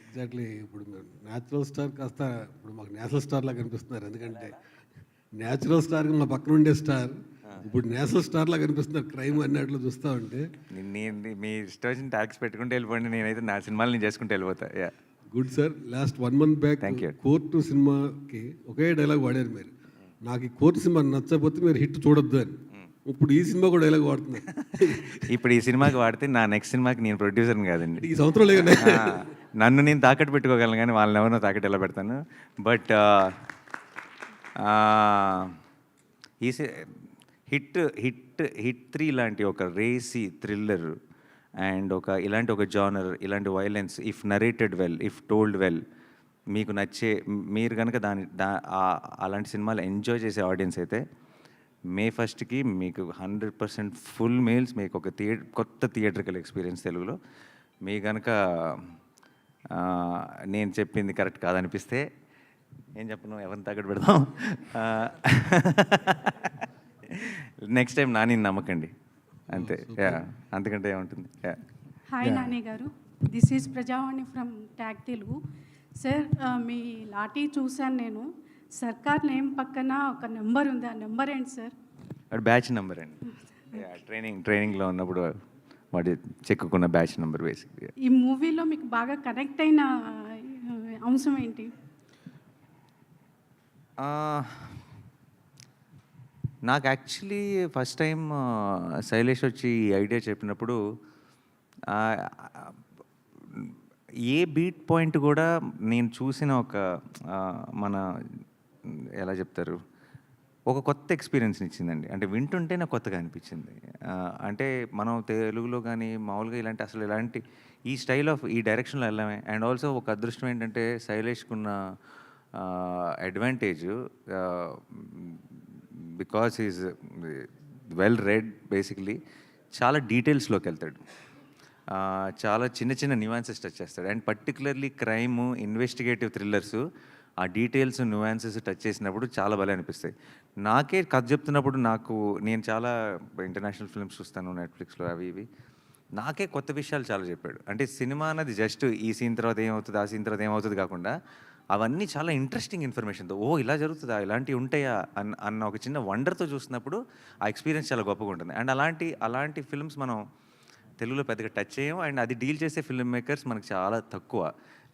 ఎగ్జాక్ట్లీ. ఇప్పుడు న్యాచురల్ స్టార్ కాస్త ఇప్పుడు మాకు నేషనల్ స్టార్ లాగా కనిపిస్తున్నారు. ఎందుకంటే న్యాచురల్ స్టార్కి మా పక్కన ఉండే స్టార్ ఇప్పుడు నేషనల్ స్టార్ లాగా కనిపిస్తున్నారు క్రైమ్ అన్నట్లు చూస్తూ ఉంటే. నేను మీ ఇష్టం వచ్చిన ట్యాక్స్ పెట్టుకుంటూ వెళ్ళిపోండి, నేనైతే నా సినిమాలు నేను చేసుకుంటూ వెళ్ళిపోతా. Yeah good sir. Last 1 month back Thank you. Court సినిమాకి ఒకే డైలాగ్ వాడారు మీరు, నాకు ఈ కోర్టు సినిమా నచ్చకపోతే మీరు హిట్ చూడొద్దు అని. ఇప్పుడు ఈ సినిమా కూడా డైలాగ్ వాడుతున్నారు. ఇప్పుడు ఈ సినిమాకి వాడితే నా నెక్స్ట్ సినిమాకి నేను ప్రొడ్యూసర్ని కాదండి. ఈ సంవత్సరం లేదండి. నన్ను నేను తాకట్టు పెట్టుకోగలను కానీ వాళ్ళని ఎవరినో తాకట్టు ఎలా పెడతాను. బట్ ఈ హిట్ 3 లాంటి ఒక రేసీ థ్రిల్లర్ అండ్ ఇలాంటి ఒక జానర్, ఇలాంటి violence, if narrated well, if told well, మీకు నచ్చే, మీరు కనుక అలాంటి సినిమాలు ఎంజాయ్ చేసే ఆడియన్స్ అయితే May 1st మీకు 100% ఫుల్ మీల్స్, మీకు ఒక కొత్త థియేట్రికల్ ఎక్స్పీరియన్స్ తెలుగులో. మీ కనుక నేను చెప్పింది కరెక్ట్ కాదనిపిస్తే ఏం చెప్పను, ఎవరిని తాకట్టు పెడదాం. నెక్స్ట్ టైం నాని నమ్మకండి అంతే. అంతకంటే ఏముంటుంది. Hi Nani garu, this is Prajavani from Tag Telugu. Sir, మీ లాఠీ చూశాను నేను. సర్కార్ నేమ్ పక్కన ఒక నెంబర్ ఉంది, ఆ నెంబర్ ఏంటి సార్? అది బ్యాచ్ నెంబర్ అండి. ట్రైనింగ్లో ఉన్నప్పుడు వాడి చెక్కుకున్న బ్యాచ్ నెంబర్ బేసిక్గా. ఈ మూవీలో మీకు బాగా కనెక్ట్ అయిన అంశం ఏంటి? నాకు యాక్చువల్లీ ఫస్ట్ టైం శైలేష్ వచ్చి ఈ ఐడియా చెప్పినప్పుడు ఏ బీట్ పాయింట్ కూడా నేను చూసిన మన ఎలా చెప్తారు, ఒక కొత్త ఎక్స్పీరియన్స్ని ఇచ్చిందండి. అంటే వింటుంటే నాకు కొత్తగా అనిపించింది. అంటే మనం తెలుగులో కానీ మామూలుగా ఇలాంటి ఈ స్టైల్ ఆఫ్ ఈ డైరెక్షన్లో వెళ్ళామే. అండ్ ఆల్సో ఒక అదృష్టం ఏంటంటే శైలేష్కున్న advantage, because is well read basically, చాలా డీటెయిల్స్లోకి వెళ్తాడు, చాలా చిన్న చిన్న న్యూయాన్సెస్ టచ్ చేస్తాడు. And particularly crime, investigative thrillers, ఆ డీటెయిల్స్, న్యూయాన్సెస్ టచ్ చేసినప్పుడు చాలా భలే అనిపిస్తాయి. నాకే కథ చెప్తున్నప్పుడు నేను చాలా ఇంటర్నేషనల్ ఫిల్మ్స్ చూస్తాను నెట్ఫ్లిక్స్లో అవి ఇవి, నాకే కొత్త విషయాలు చాలా చెప్పాడు. అంటే సినిమా అన్నది జస్ట్ ఈ సీన్ తర్వాత ఏమవుతుంది, ఆ సీన్ తర్వాత ఏమవుతుంది కాకుండా అవన్నీ చాలా ఇంట్రెస్టింగ్ ఇన్ఫర్మేషన్తో, ఇలా జరుగుతుందా, ఇలాంటివి ఉంటాయా అన్న ఒక చిన్న వండర్తో చూసినప్పుడు ఆ ఎక్స్పీరియన్స్ చాలా గొప్పగా ఉంటుంది. అండ్ అలాంటి ఫిల్మ్స్ మనం తెలుగులో పెద్దగా టచ్ చేయం. అండ్ అది డీల్ చేసే ఫిల్మ్ మేకర్స్ మనకు చాలా తక్కువ.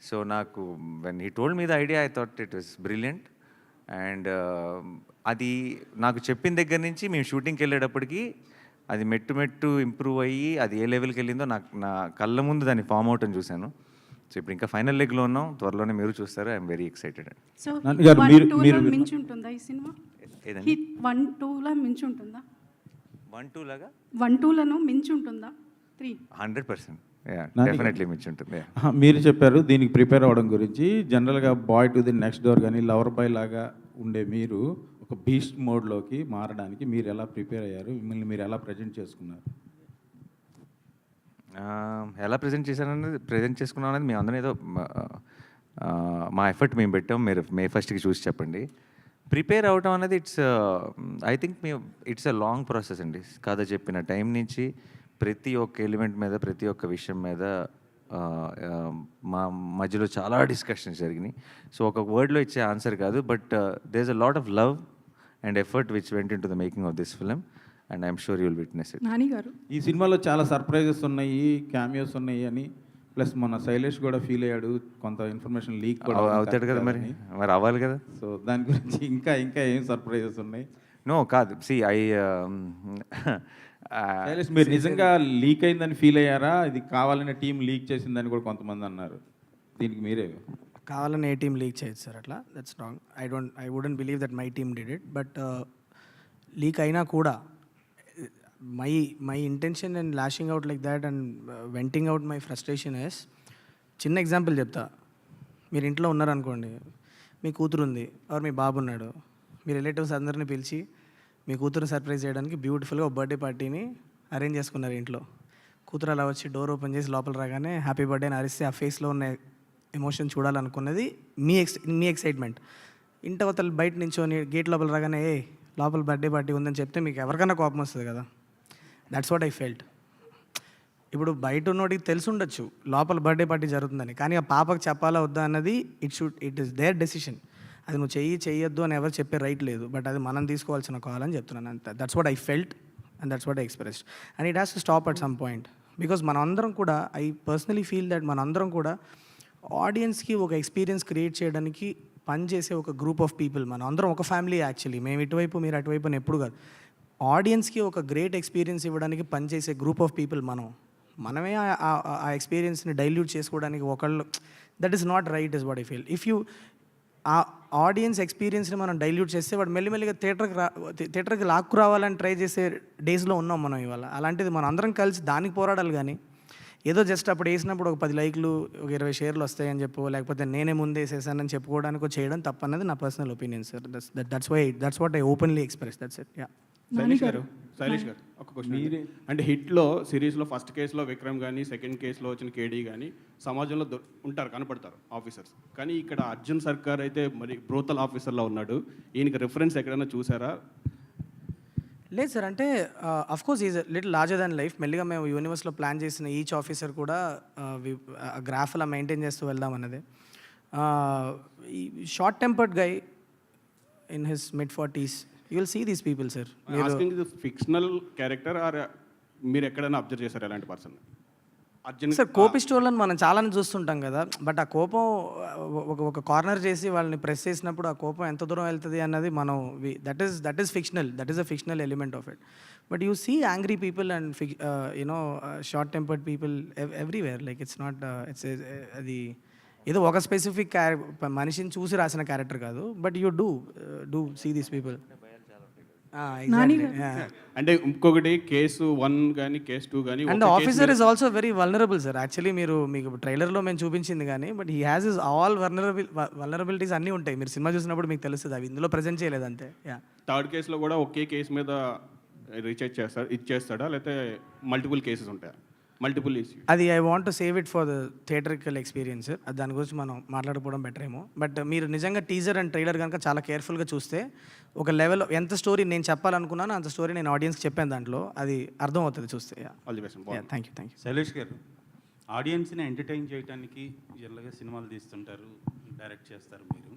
సో నాకు when he told me the idea, I thought it was brilliant. And అది నాకు చెప్పిన దగ్గర నుంచి మేము షూటింగ్కి వెళ్ళేటప్పటికి అది మెట్టు ఇంప్రూవ్ అయ్యి అది ఏ లెవెల్కి వెళ్ళిందో నా కళ్ళ ముందు దాన్ని ఫామ్ అవుట్ చూశాను. సో ఇప్పుడు ఇంకా ఫైనల్ లెగ్లో ఉన్నాం, త్వరలోనే మీరు చూస్తారు. I'm very excited. So Nani గారు, మీరు మించి ఉంటుందా ఈ సినిమా? ఏదండి? హిట్ 1-2లా మించి ఉంటుందా? 1-2 లాగా 1-2లను మించి ఉంటుందా? 3 100% నాని డెఫినెట్లీ మించి ఉంటుంది. మీరు చెప్పారు దీనికి ప్రిపేర్ అవ్వడం గురించి. జనరల్గా boy to the next door కానీ లవర్ బాయ్ లాగా ఉండే మీరు ఒక బీస్ట్ మోడ్లోకి మారడానికి మీరు ఎలా ప్రిపేర్ అయ్యారు, మిమ్మల్ని మీరు ఎలా ప్రజెంట్ చేసుకున్నారు? ఎలా ప్రజెంట్ చేసుకున్నాం అనేది మేము అందరం ఏదో మా ఎఫర్ట్ మేము పెట్టాం. మీరు May 1st చూసి చెప్పండి. ప్రిపేర్ అవటం అనేది I think it's a long process అండి. కథ చెప్పిన టైం నుంచి ప్రతి ఒక్క ఎలిమెంట్ మీద, ప్రతి ఒక్క విషయం మీద మా మధ్యలో చాలా డిస్కషన్స్ జరిగినాయి. సో ఒక వర్డ్లో ఇచ్చే ఆన్సర్ కాదు, but there is a lot of love and effort which went in to the making of this film. And I'm sure you will witness it. Nani garu, ఈ సినిమాలో చాలా సర్ప్రైజెస్ ఉన్నాయి, క్యామియోస్ ఉన్నాయి అని, ప్లస్ మన శైలేష్ కూడా ఫీల్ అయ్యాడు, కొంత ఇన్ఫర్మేషన్ లీక్ కూడా అవుతాడు కదా, మరి అవ్వాలి కదా. సో దాని గురించి ఇంకా ఏం సర్ప్రైజెస్ ఉన్నాయి? నో కాదు, శైలేష్, మీరు నిజంగా లీక్ అయిందని ఫీల్ అయ్యారా? ఇది కావాలనే టీం లీక్ చేసిందని కూడా కొంతమంది అన్నారు. దీనికి మీరే కావాలని ఏ టీం లీక్ చేయొచ్చు సార్, అట్లా that's wrong. I wouldn't believe that my team did it. But leak అయినా కూడా my intention and lashing out like that and venting out my frustration is, చిన్న ఎగ్జాంపుల్ చెప్తా. మీరు ఇంట్లో ఉన్నారనుకోండి, మీ కూతురు ఉంది ఆర్ మీ బాబు ఉన్నాడు, మీ రిలేటివ్స్ అందరిని పిలిచి మీ కూతురు సర్ప్రైజ్ చేయడానికి బ్యూటిఫుల్గా ఒక బర్త్డే పార్టీని అరేంజ్ చేసుకున్నారు ఇంట్లో. కూతురు అలా వచ్చి డోర్ ఓపెన్ చేసి లోపల రాగానే హ్యాపీ బర్త్డే అని అరిస్తే ఆ ఫేస్లో ఉన్న ఎమోషన్ చూడాలనుకున్నది మీ ఎక్సైట్మెంట్. ఇంటవతలు బయట నించోని గేట్ లోపల రాగానే లోపల బర్త్డే పార్టీ ఉందని చెప్తే మీకు ఎవరికైనా కోపం వస్తుంది కదా. That's what I felt. ఇప్పుడు బయట ఉన్నోడికి తెలిసి ఉండొచ్చు లోపల బర్త్డే పార్టీ జరుగుతుందని, కానీ ఆ పాపకు చెప్పాలా వద్దా అన్నది ఇట్ ఇస్ దేర్ డెసిషన్. అది నువ్వు చెయ్యొద్దు అని ఎవరు చెప్పే రైట్ లేదు, బట్ అది మనం తీసుకోవాల్సిన కాల్ అని చెప్తున్నాను అంతే. That's what I felt and that's what I expressed and it has to stop at some point. Because మనందరం కూడా, ఐ పర్సనలీ ఫీల్ దట్ మనందరం కూడా ఆడియన్స్కి ఒక ఎక్స్పీరియన్స్ క్రియేట్ చేయడానికి పనిచేసే ఒక గ్రూప్ ఆఫ్ పీపుల్. మనం అందరం ఒక ఫ్యామిలీ యాక్చువల్లీ. మేము ఇటువైపు మీరు అటువైపు అని ఎప్పుడు కాదు. ఆడియన్స్కి ఒక గ్రేట్ ఎక్స్పీరియన్స్ ఇవ్వడానికి పనిచేసే గ్రూప్ ఆఫ్ పీపుల్ మనమే ఆ ఎక్స్పీరియన్స్ని డైల్యూట్ చేసుకోవడానికి ఒకళ్ళు, that is not right is what I feel. If you ఆ ఆడియన్స్ ఎక్స్పీరియన్స్ని మనం డైల్యూట్ చేస్తే వాడు మెల్లిమెల్లిగా థియేటర్కి లాక్కు రావాలని ట్రై చేసే డేస్లో ఉన్నాం మనం ఇవాళ. అలాంటిది మనం అందరం కలిసి దానికి పోరాడాలి, కానీ ఏదో జస్ట్ అప్పుడు వేసినప్పుడు ఒక 10 లైక్లు ఒక 20 షేర్లు వస్తాయని చెప్పు, లేకపోతే నేనే ముందే వేసేసానని చెప్పుకోవడానికి చేయడం తప్పన్నది నా personal opinion sir. That's what I openly express. That's it. Yeah. Shailesh garu ఒక క్వశ్చన్. అంటే హిట్లో సిరీస్లో ఫస్ట్ కేసులో విక్రమ్ కానీ, సెకండ్ కేసులో వచ్చిన కేడీ కానీ సమాజంలో ఉంటారు, కనపడతారు ఆఫీసర్స్. కానీ ఇక్కడ అర్జున్ సర్కార్ అయితే మరి బ్రోతల్ ఆఫీసర్లో ఉన్నాడు. ఈయనకి రిఫరెన్స్ ఎక్కడైనా చూసారా? లేదు సార్, అంటే of course is little larger than life. మెల్లిగా మేము యూనివర్స్లో ప్లాన్ చేసిన ఈచ్ ఆఫీసర్ కూడా గ్రాఫ్ అలా మెయింటైన్ చేస్తూ వెళ్దాం అన్నది. ఈ short tempered guy in his mid-40s, you will see these people sir. Fictional character or మీరు ఎక్కడైనా అబ్జర్వ్ చేశారు ఎలాంటి పర్సన్? అర్జున్ సార్ కోపిస్టోళ్ళని మనం చాలానే చూస్తుంటాం కదా, బట్ ఆ కోపం ఒక కార్నర్ చేసి వాళ్ళని ప్రెస్ చేసినప్పుడు ఆ కోపం ఎంత దూరం వెళ్తుంది అన్నది మనం that is fictional, that is a fictional element of it. But you see angry people and short tempered people everywhere. Like it's not అది ఏదో ఒక స్పెసిఫిక్ మనిషిని చూసి రాసిన క్యారెక్టర్ కాదు, బట్ యూ డూ సీ దీస్ పీపుల్. అంటే ఇంకొకటి కేసు 1 కానీ కేసు 2 కానీ, and officer is also very vulnerable sir. Actually మీకు ట్రైలర్లో మేము చూపించింది కానీ, but he has is all vulnerabilities అన్నీ ఉంటాయి. మీరు సినిమా చూసినప్పుడు మీకు తెలుస్తుంది, అవి ఇందులో ప్రజెంట్ చేయలేదు అంతే. థర్డ్ కేసులో కూడా ఒకే కేసు మీద రీఛార్జ్ ఇచ్చేస్తాడా, లేకపోతే మల్టిపుల్ కేసెస్ ఉంటాయా? మల్టిపుల్ ఇష్యూ అది I want to save it for the theatrical experience. దాని గురించి మనం మాట్లాడుకోవడం బెటర్ ఏమో. బట్ మీరు నిజంగా టీజర్ అండ్ ట్రైలర్ కనుక చాలా కేర్ఫుల్గా చూస్తే ఒక లెవెల్ ఎంత స్టోరీ నేను చెప్పాలనుకున్నానో అంత స్టోరీ నేను ఆడియన్స్కి చెప్పాను, దాంట్లో అది అర్థం అవుతుంది చూస్తే. Thank you. శైలేష్ గారు, ఆడియన్స్ని ఎంటర్టైన్ చేయడానికి జనరల్గా సినిమాలు తీస్తుంటారు, డైరెక్ట్ చేస్తారు. మీరు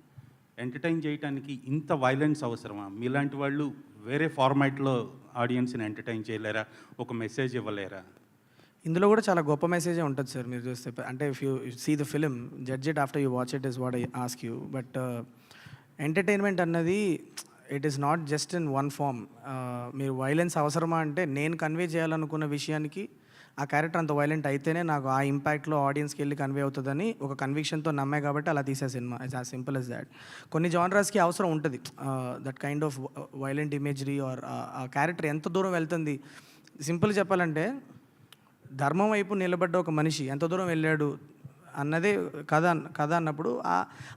ఎంటర్టైన్ చేయడానికి ఇంత వైలెన్స్ అవసరమా? మీలాంటి వాళ్ళు వేరే ఫార్మాట్లో ఆడియన్స్ని ఎంటర్టైన్ చేయలేరా? ఒక మెసేజ్ ఇవ్వలేరా? ఇందులో కూడా చాలా గొప్ప మెసేజే ఉంటుంది సార్. మీరు చూస్తే అంటే if you see the film, judge it after you watch it is what I ask you. But entertainment అన్నది it is not just in one form. మీరు వైలెన్స్ అవసరమా అంటే నేను కన్వే చేయాలనుకున్న విషయానికి ఆ క్యారెక్టర్ అంత వైలెంట్ అయితేనే నాకు ఆ ఇంపాక్ట్లో ఆడియన్స్కి వెళ్ళి కన్వే అవుతుందని ఒక కన్విక్షన్తో నమ్మే కాబట్టి అలా తీసే సినిమా. It's as simple as that. కొన్ని జానరాస్కి అవసరం ఉంటుంది that kind of violent imagery or ఆ క్యారెక్టర్ ఎంత దూరం వెళ్తుంది. సింపుల్ చెప్పాలంటే ధర్మం వైపు నిలబడ్డ ఒక మనిషి ఎంత దూరం వెళ్ళాడు అన్నదే కథ అన్నప్పుడు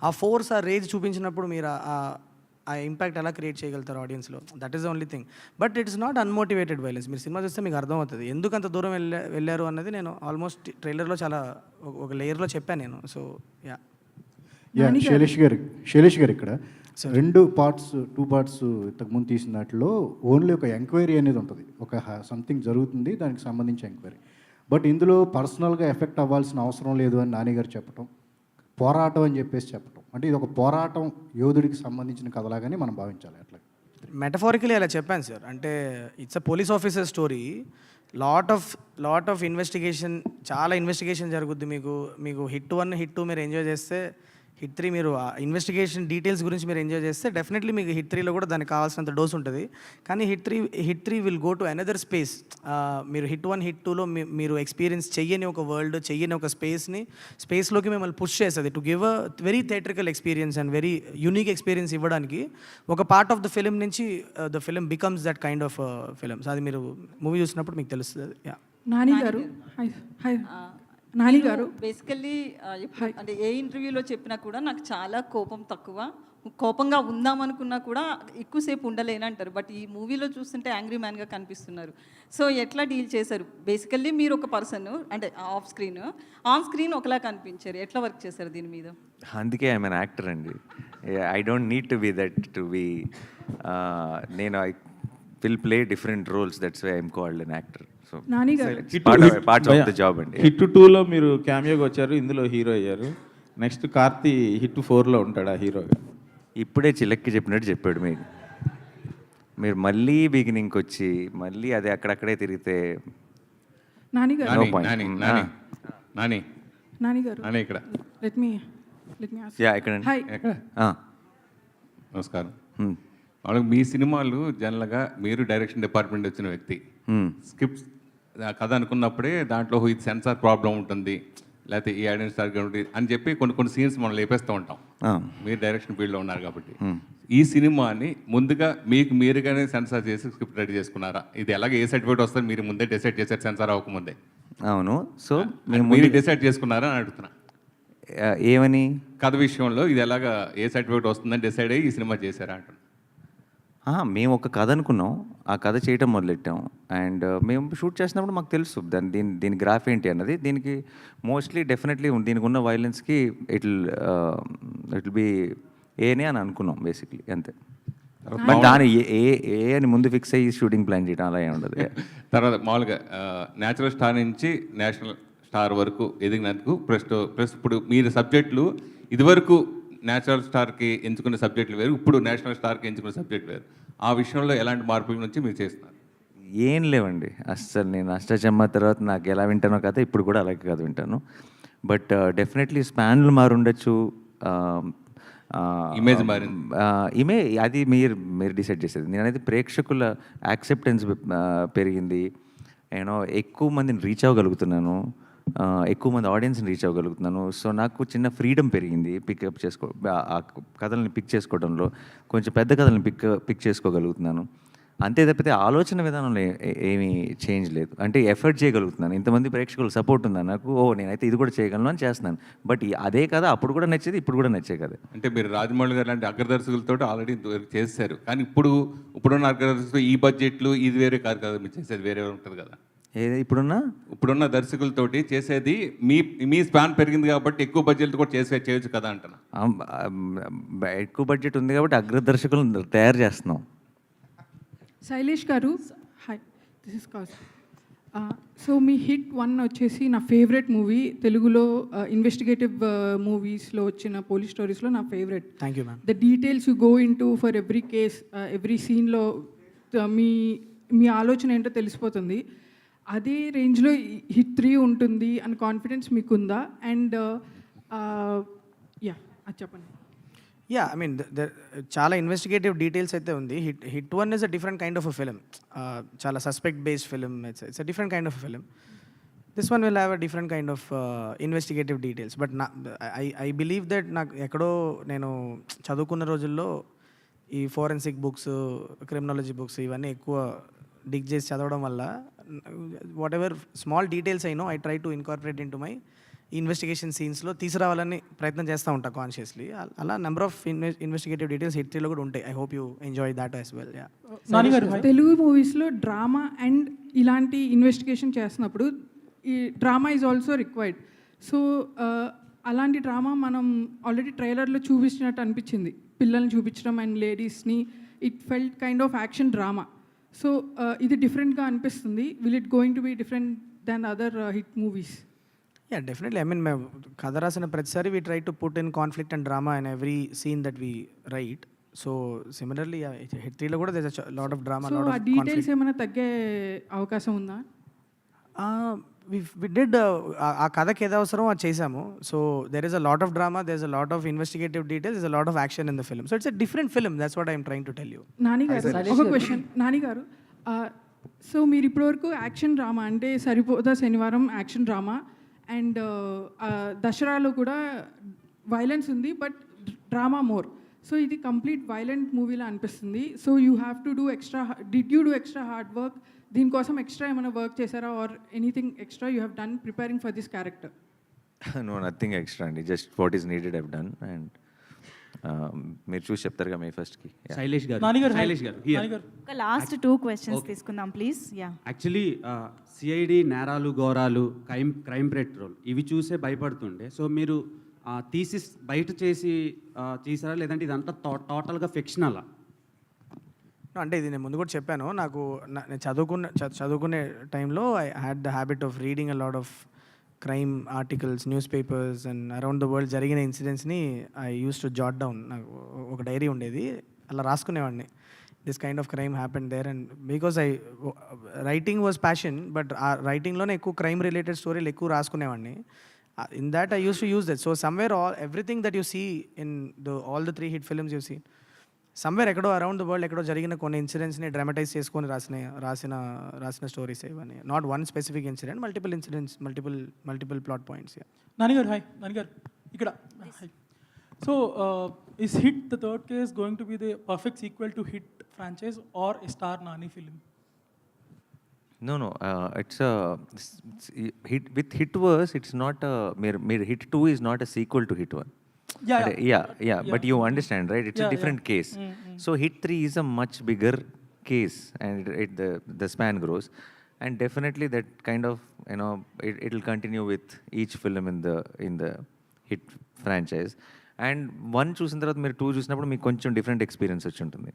ఆ ఫోర్స్, ఆ రేజ్ చూపించినప్పుడు మీరు ఆ ఇంపాక్ట్ ఎలా క్రియేట్ చేయగలుగుతారు ఆడియన్స్లో. That is the only thing. But it's not unmotivated violence. మీరు సినిమా చూస్తే మీకు అర్థమవుతుంది ఎందుకు అంత దూరం వెళ్ళారు అన్నది. నేను ఆల్మోస్ట్ ట్రైలర్లో చాలా ఒక లేయర్లో చెప్పాను నేను. సో శైలేష్ గారు ఇక్కడ 2 పార్ట్స్ ఇంతకుముందు తీసిన దాంట్లో ఓన్లీ ఒక ఎంక్వైరీ అనేది ఉంటుంది, ఒక సంథింగ్ జరుగుతుంది, దానికి సంబంధించి ఎంక్వైరీ. బట్ ఇందులో పర్సనల్గా ఎఫెక్ట్ అవ్వాల్సిన అవసరం లేదు అని నానిగారు చెప్పటం, పోరాటం అని చెప్పేసి చెప్పటం, అంటే ఇది ఒక పోరాటం యోధుడికి సంబంధించిన కథలాగానే మనం భావించాలి. అట్లా మెటఫారికలీ అలా చెప్పాను సార్. అంటే it's a police officer story. Lot of investigation, చాలా ఇన్వెస్టిగేషన్ జరుగుద్ది. మీకు హిట్ 1 హిట్ 2 మీరు ఎంజాయ్ చేస్తే, హిట్ 3 మీరు ఇన్వెస్టిగేషన్ డీటెయిల్స్ గురించి మీరు ఎంజాయ్ చేస్తే డెఫినెట్లీ మీకు హిట్ 3లో కూడా దానికి కావాల్సినంత డోస్ ఉంటుంది. కానీ hit three will go to another space. మీరు హిట్ 1 హిట్ 2లో మీరు ఎక్స్పీరియన్స్ చెయ్యని ఒక వరల్డ్, చెయ్యని ఒక స్పేస్లోకి మిమ్మల్ని పుష్ చేస్తుంది to give a very theatrical experience and very unique experience ఇవ్వడానికి. ఒక పార్ట్ ఆఫ్ ద ఫిలిం నుంచి the film becomes that kind of films. అది మీరు మూవీ చూసినప్పుడు మీకు తెలుస్తుంది. నాని గారు బేసికల్లీ అంటే ఏ ఇంటర్వ్యూలో చెప్పినా కూడా నాకు చాలా కోపంగా ఉందామనుకున్నా కూడా ఎక్కువసేపు ఉండలేనంటారు. బట్ ఈ మూవీలో చూస్తుంటే యాంగ్రీ మ్యాన్గా కనిపిస్తున్నారు. సో ఎట్లా డీల్ చేశారు? బేసికల్లీ మీరు ఒక పర్సన్, అంటే ఆన్ స్క్రీన్ ఒకలా కనిపించారు. ఎట్లా వర్క్ చేశారు దీని మీద? అందుకే ఐ మీన్ యాక్టర్ అండి. I don't need to be that to be. నేను I will play different roles. That's why I'm called an actor. So part of the job అండి. హిట్ 2లో మీరు క్యామియోగా వచ్చారు, ఇందులో హీరో అయ్యారు. నెక్స్ట్ కార్తీ హిట్ 4లో ఉంటాడు ఆ హీరోగా. ఇప్పుడే చిలక్కి చెప్పినట్టు చెప్పాడు మీకు. మీరు మళ్ళీ బిగినింగ్కి వచ్చి మళ్ళీ అదే అక్కడక్కడే తిరిగితే నాని గారు No point. నాని గారు ఇక్కడ లెట్ మీ ఆస్క్. యా ఇక్కడ హాయ్. నమస్కారం. వాళ్ళకి మీ సినిమాలు జనరల్గా మీరు డైరెక్షన్ డిపార్ట్మెంట్ వచ్చిన వ్యక్తి, స్క్రిప్ట్ కథ అనుకున్నప్పుడే దాంట్లో ఇది సెన్సార్ ప్రాబ్లం ఉంటుంది, లేకపోతే ఈ ఐడెంటిటీ ఉంటుంది అని చెప్పి కొన్ని సీన్స్ మనం లేపేస్తూ ఉంటాం. మీరు డైరెక్షన్ ఫీల్డ్లో ఉన్నారు కాబట్టి ఈ సినిమాని ముందుగా మీకు మీరుగానే సెన్సార్ చేసి స్క్రిప్ట్ రెడీ చేసుకున్నారా? ఇది ఎలాగ ఏ సర్టిఫికేట్ వస్తుంది మీరు ముందే డిసైడ్ చేశారు సెన్సార్ అవ్వకముందే? అవును. సో మీరు డిసైడ్ చేసుకున్నారా అని అడుగుతున్నా. ఏమని కథ విషయంలో ఇది ఎలాగ ఏ సర్టిఫికేట్ వస్తుందని డిసైడ్ అయ్యి ఈ సినిమా చేశారా అంటున్నా. మేము ఒక కథ అనుకున్నాం, ఆ కథ చేయటం మొదలెట్టాం. అండ్ మేము షూట్ చేసినప్పుడు మాకు తెలుసు దీని గ్రాఫ్ ఏంటి అన్నది. దీనికి మోస్ట్లీ డెఫినెట్లీ దీనికి ఉన్న వైలెన్స్కి ఇట్ విల్ బి ఏనే అని అనుకున్నాం బేసిక్లీ, అంతే. బట్ దాని ఏ అని ముందు ఫిక్స్ అయ్యి షూటింగ్ ప్లాన్ చేయడం అలా ఏమి ఉండదు. తర్వాత మామూలుగా న్యాచురల్ స్టార్ నుంచి నేషనల్ స్టార్ వరకు ఎదిగినందుకు ప్లస్ ఇప్పుడు మీరు సబ్జెక్టులు ఇదివరకు నేచురల్ స్టార్కి ఎంచుకునే సబ్జెక్టులు వేరు, ఇప్పుడు నేషనల్ స్టార్కి ఎంచుకునే సబ్జెక్టులు వేరు. ఆ విషయంలో ఎలాంటి మార్పుల నుంచి మీరు చేస్తున్నారు? ఏం లేవండి అస్సలు. నేను అష్టచమ్మ తర్వాత నాకు ఎలా వింటానో కథ ఇప్పుడు కూడా అలాగే కథ వింటాను. బట్ డెఫినెట్లీ స్పాన్లు మారుండొచ్చు, ఇమేజ్ మారింది. అది మీరు డిసైడ్ చేసేది. నేనైతే ప్రేక్షకుల యాక్సెప్టెన్స్ పెరిగింది, ఎక్కువ మందిని రీచ్ అవ్వగలుగుతున్నాను, ఎక్కువ మంది ఆడియన్స్ని రీచ్ అవ్వగలుగుతున్నాను. సో నాకు చిన్న ఫ్రీడమ్ పెరిగింది పికప్ ఆ కథల్ని పిక్ చేసుకోవడంలో. కొంచెం పెద్ద కథల్ని పిక్ చేసుకోగలుగుతున్నాను. అంతే తప్పితే ఆలోచన విధానంలో ఏమీ చేంజ్ లేదు. అంటే ఎఫర్ట్ చేయగలుగుతున్నాను, ఇంతమంది ప్రేక్షకులు సపోర్ట్ ఉందా నాకు, నేనైతే ఇది కూడా చేయగలను అని చేస్తున్నాను. బట్ అదే కదా అప్పుడు కూడా నచ్చేది, ఇప్పుడు కూడా నచ్చే కదా. అంటే మీరు రాజమౌళి గారు లాంటి అగ్రదర్శకులతో ఆల్రెడీ చేశారు, కానీ ఇప్పుడున్న అగ్రదర్శకులు ఈ బడ్జెట్లు ఇది వేరే కాదు కదా, మీరు చేసేది వేరే ఉంటుంది కదా. ఇప్పుడున్న దర్శకులతోటి చేసేది మీ స్పాన్ పెరిగింది కాబట్టి ఎక్కువ బడ్జెట్ కూడా చేయొచ్చు కదా అంటున్నా. ఎక్కువ బడ్జెట్ ఉంది కాబట్టి అగ్రదర్శకులను తయారు చేస్తున్నాం. శైలేష్ గారు hi, this is cos. So me hit 1 వచ్చేసి నా ఫేవరెట్ మూవీ తెలుగులో ఇన్వెస్టిగేటివ్ మూవీస్లో వచ్చిన పోలీస్ స్టోరీస్లో నా favourite. Thank you ma'am. The details you go in to for every case, every సీన్లో మీ ఆలోచన ఏంటో తెలిసిపోతుంది. అదే రేంజ్లో హిట్ 3 ఉంటుంది అని కాన్ఫిడెన్స్ మీకుందా? అండ్ అది చెప్పండి. యా, ఐ మీన్ చాలా ఇన్వెస్టిగేటివ్ డీటెయిల్స్ అయితే ఉంది. HIT 1 is a different kind of a film, చాలా suspect based film. It's a different kind of film. This one will have a different kind of investigative details. But I believe that నాకు ఎక్కడో నేను చదువుకున్న రోజుల్లో ఈ forensic books, criminology books ఇవన్నీ ఎక్కువ డిగ్ చేసి చదవడం వల్ల వాట్ ఎవర్ స్మాల్ డీటెయిల్స్ అయినో I try to incorporate into my investigation సీన్స్లో తీసుకురావాలని ప్రయత్నం చేస్తూ ఉంటా కాన్షియస్లీ. అలా number of investigative details hit 3లో కూడా ఉంటాయి. I hope you enjoy that as well. Telugu మూవీస్లో డ్రామా అండ్ ఇలాంటి ఇన్వెస్టిగేషన్ చేస్తున్నప్పుడు ఈ drama is also required. So అలాంటి డ్రామా మనం ఆల్రెడీ ట్రైలర్లో చూపించినట్టు అనిపించింది, పిల్లల్ని చూపించడం అండ్ లేడీస్ని. It felt kind of action drama. So ఇది డిఫరెంట్గా అనిపిస్తుంది. Will it going to be different than other HIT movies? Yeah, definitely. I mean మేము కథ రాసిన ప్రతిసారి we try to put in conflict and drama in every scene that we write. So similarly HIT 3లో కూడా there is a lot of drama, lot of details ఏమైనా తగ్గే అవకాశం ఉందా? వి డిడ్ ఆ కథకి ఏదో అవసరం అది చేసాము. So there is a lot of drama, there is a lot of investigative details, is a lot of action in the film. So it's a different film. That's what I'm trying to tell you. Nanigaru ఒక question. నానిగారు, so మీరు ఇప్పటివరకు action drama అంటే సరిపోదా శనివారం action drama and దసరాలో కూడా violence ఉంది but drama more. So ఇది complete violent మూవీలా అనిపిస్తుంది. So you have to do extra, did you do extra hard work? దీనికోసం ఎక్స్ట్రా ఏమైనా వర్క్ చేశారా or anything extra you have done preparing for this character? No, nothing extra అండి. Just what is needed I've done. And మీరు చూసి చెప్తారుగా May 1st. Shailesh garu ఒక last 2 questions తీసుకుందాం please. Yeah, actually CID నేరాలు ఘోరాలు క్రైమ్ పెట్రోల్ ఇవి చూసే భయపడుతుండే. సో మీరు థీసిస్ బయట చేసి చేశారా లేదంటే ఇదంతా టోటల్గా ఫిక్షనలా? అంటే ఇది నేను ముందు కూడా చెప్పాను. నేను చదువుకునే టైంలో I had the habit of reading a lot of crime articles, news papers and around the world జరిగిన ఇన్సిడెంట్స్ని I use to jot down. నాకు ఒక డైరీ ఉండేది, అలా రాసుకునేవాడిని. This kind of crime happen there and because writing was passion, but ఆ రైటింగ్లోనే ఎక్కువ క్రైమ్ రిలేటెడ్ స్టోరీలు ఎక్కువ రాసుకునేవాడిని. In that I use to use that. So somewhere everything that you see in all the 3 HIT films you see, somewhere ఎక్కడో around the world ఎక్కడో జరిగిన కొన్ని ఇన్సిడెంట్స్ని డ్రామటైజ్ చేసుకొని రాసిన స్టోరీస్ ఇవన్నీ. Not one specific incident, multiple incidents, multiple plot points. నానిగారు hi. నానిగారు ఇక్కడ hi. So is HIT the third case going to be the perfect sequel to HIT franchise or a star Nani film? No, it's a hit with hit verse. It's not mere hit 2 is not a sequel to hit 1. Yeah. But you understand, right? It's a different case. So hit 3 is a much bigger case, and the span grows, and definitely that kind of it will continue with each film in the hit franchise. And 1 చూసిన తర్వాత మీరు 2 చూసినప్పుడు మీకు కొంచెం different experience వచ్చి ఉంటుంది.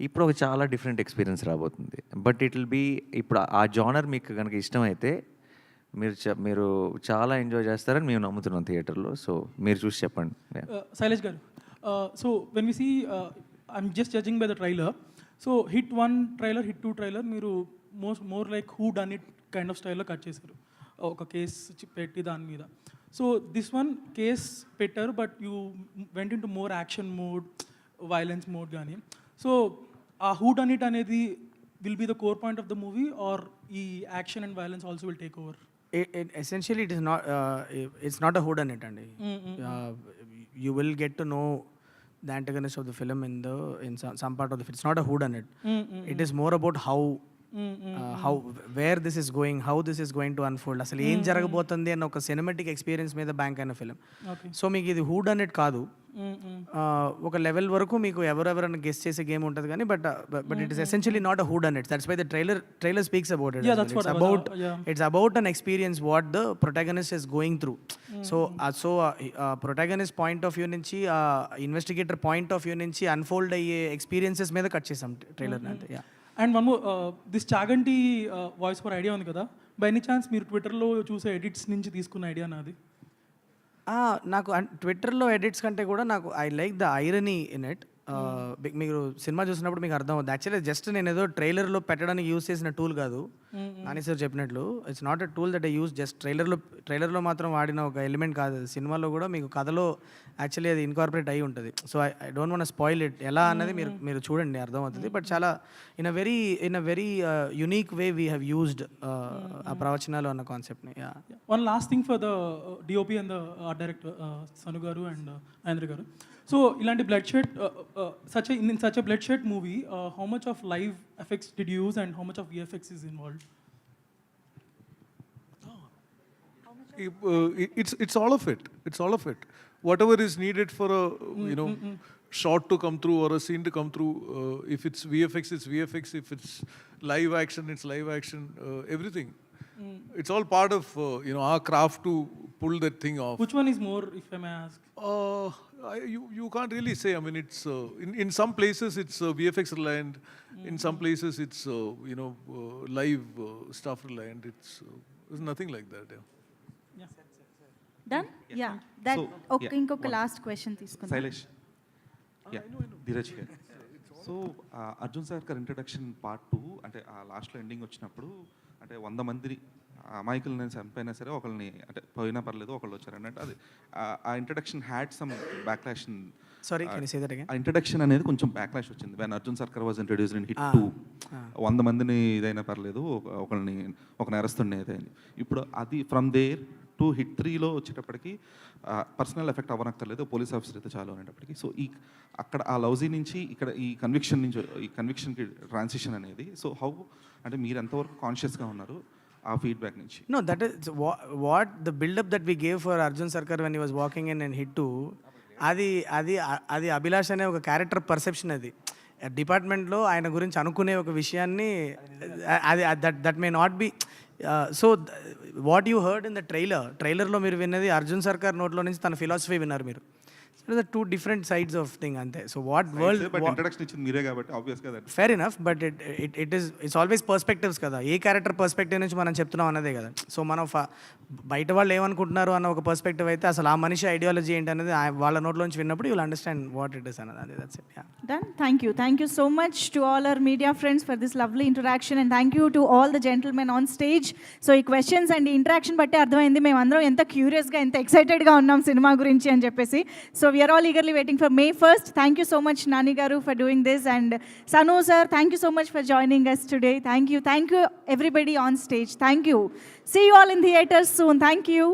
ఇప్పుడు ఒక చాలా డిఫరెంట్ ఎక్స్పీరియన్స్ రాబోతుంది. బట్ ఇట్ విల్ బీ, ఇప్పుడు ఆ జానర్ మీకు కనుక ఇష్టమైతే మీరు చాలా ఎంజాయ్ చేస్తారని మేము నమ్ముతున్నాం థియేటర్లో. సో మీరు చూసి చెప్పండి. Shailesh garu, so when we see, I'm just judging by the trailer. So HIT 1 trailer, HIT 2 trailer మీరు more like who done it kind of స్టైల్లో కట్ చేశారు, ఒక కేసు పెట్టి దాని మీద. సో దిస్ వన్ కేస్ పెట్టారు, but you went in to more action mode, violence mode కానీ. So ఆ హూ డన్ ఇట్ అనేది will be the core point of the movie, or ఈ action and violence also will take over? Essentially it is not, it's not a whodunit అండి. You will get to know the antagonist of the film in some part of the film. It's not a whodunit. It is more about how where this is going, how this is going to unfold, అసలు ఏం జరగబోతుంది అన్న ఒక cinematic experience మీద bank అయిన film. So మీకు ఇది who done it కాదు, ఒక లెవెల్ వరకు మీకు ఎవరెవరైనా గెస్ చేసే గేమ్ ఉంటుంది కానీ, but it is essentially not a who done it. That's why the trailer speaks about it. It's about an experience what the protagonist is going through. So protagonist point of view నుంచి, investigator point of view నుంచి unfold అయ్యే experiences మీద cut చేసాం trailer అంటే. And one more, this Chaganti voice for idea ఉంది కదా, by any chance మీరు ట్విట్టర్లో చూసే ఎడిట్స్ నుంచి తీసుకున్న ఐడియా నాది? నాకు ట్విట్టర్లో ఎడిట్స్ కంటే కూడా నాకు I like the irony in it. మీరు సినిమా చూసినప్పుడు మీకు అర్థం అవుతుంది. యాక్చువల్లీ జస్ట్ నేను ఏదో ట్రైలర్లో పెట్టడానికి యూజ్ చేసిన టూల్ కాదు, నాని సార్ చెప్పినట్లు. It's not a tool that I use just ట్రైలర్లో మాత్రం వాడిన ఒక ఎలిమెంట్ కాదు. సినిమాలో కూడా మీకు కథలో యాక్చువల్లీ అది ఇన్కార్పొరేట్ అయి ఉంటుంది. So I don't want spoil it. ఎలా అన్నది మీరు చూడండి, అర్థమవుతుంది. బట్ చాలా in a very unique way we have used ఆ ప్రవచనాలు అన్న కాన్సెప్ట్ని. One last thing for the DOP and the art director Sanu garu and Mahendra garu. So ఇలాంటి bloodshed, in such a blood shed movie, how much of live effects did you use and how much of VFX is involved? It's all of it. It's all of it. Whatever is needed for a shot to come through or a scene to come through. If it's VFX, it's VFX. If it's live action, it's live action. Everything. It's all part of our craft to pull that thing off. Which one is more, if I may ask? You can't really say. I mean, it's in some places it's VFX reliant. In some places it's live stuff reliant. There's nothing like that. Done? Yeah. That ఇంకొక last question తీసుకుందాం. శైలేష్, ధీరజ్ గారు. So Arjun సర్కార్ introduction part 2 అంటే ఆ లాస్ట్లో ending వచ్చినప్పుడు, అంటే 100 మంది అమాయకులు నేను చంపైనా సరే ఒకళ్ళని, అంటే పోయినా పర్లేదు ఒకళ్ళు వచ్చారు అన్నట్టు. అది ఆ introduction had some backlash. Sorry, can you say that again? ఆ ఇంట్రడక్షన్ అనేది కొంచెం బ్యాక్లాష్ వచ్చింది వెన్ అర్జున్ సర్కార్ వాజ్ ఇంట్రడ్యూస్డ్ ఇన్ హిట్ 2. 100 మందిని ఇదైనా పర్లేదు, ఒక నేరస్తుడిని ఏదైనా. ఇప్పుడు అది ఫ్రమ్ దేర్ టు హిట్ 3లో వచ్చేటప్పటికి పర్సనల్ ఎఫెక్ట్ అవ్వనక్కర్లేదు, పోలీస్ ఆఫీసర్ అయితే చాలు అనేటప్పటికి. సో అక్కడ ఆ లౌజీ నుంచి ఇక్కడ ఈ కన్విక్షన్కి ట్రాన్సిషన్ అనేది. సో హౌ, అంటే మీరు ఎంతవరకు కాన్షియస్గా ఉన్నారు ఆ ఫీడ్బ్యాక్ నుంచి? No, that is what the build-up that we gave for Arjun Sarkar when he was walking in Hit 2. అది అభిలాష్ అనే ఒక క్యారెక్టర్ పర్సెప్షన్. అది డిపార్ట్మెంట్లో ఆయన గురించి అనుకునే ఒక విషయాన్ని, అది that may not be. So what you heard in the ట్రైలర్లో మీరు విన్నది అర్జున్ సర్కార్ నోట్లో నుంచి తన ఫిలాసఫీ విన్నారు మీరు. The two different sides of thing అంతే. So what world but introduction ఇచ్చింది మీరే కాబట్టి ఆబ్వియస్ గా fair enough, but it's always perspectives కదా, ఏ క్యారెక్టర్ పర్స్పెక్టివ్ నుంచి మనం చెప్తున్నాం అన్నదే కదా. సో మనం బయట వాళ్ళు ఏమనుకుంటున్నారు అన్న ఒక పర్స్పెక్టివ్ అయితే అసలు ఆ మనిషి ఐడియాలజీ ఏంటి అనేది వాళ్ళ నోట్లోంచి విన్నప్పుడు you will understand what it is అన్నది. That's it. Done. Thank you so much to all our media friends for this lovely interaction, and thank you to all the gentlemen on stage. So ఈ questions and interaction బట్టి అర్థమైంది మేము అందరం ఎంత క్యూరియస్గా ఎంత ఎక్సైటెడ్గా ఉన్నాం cinema గురించి అని చెప్పేసి. So we're all eagerly waiting for May 1st. Thank you so much Nani garu for doing this, and Sanu sir, thank you so much for joining us today. Thank you everybody on stage. Thank you. See you all in theaters soon. Thank you.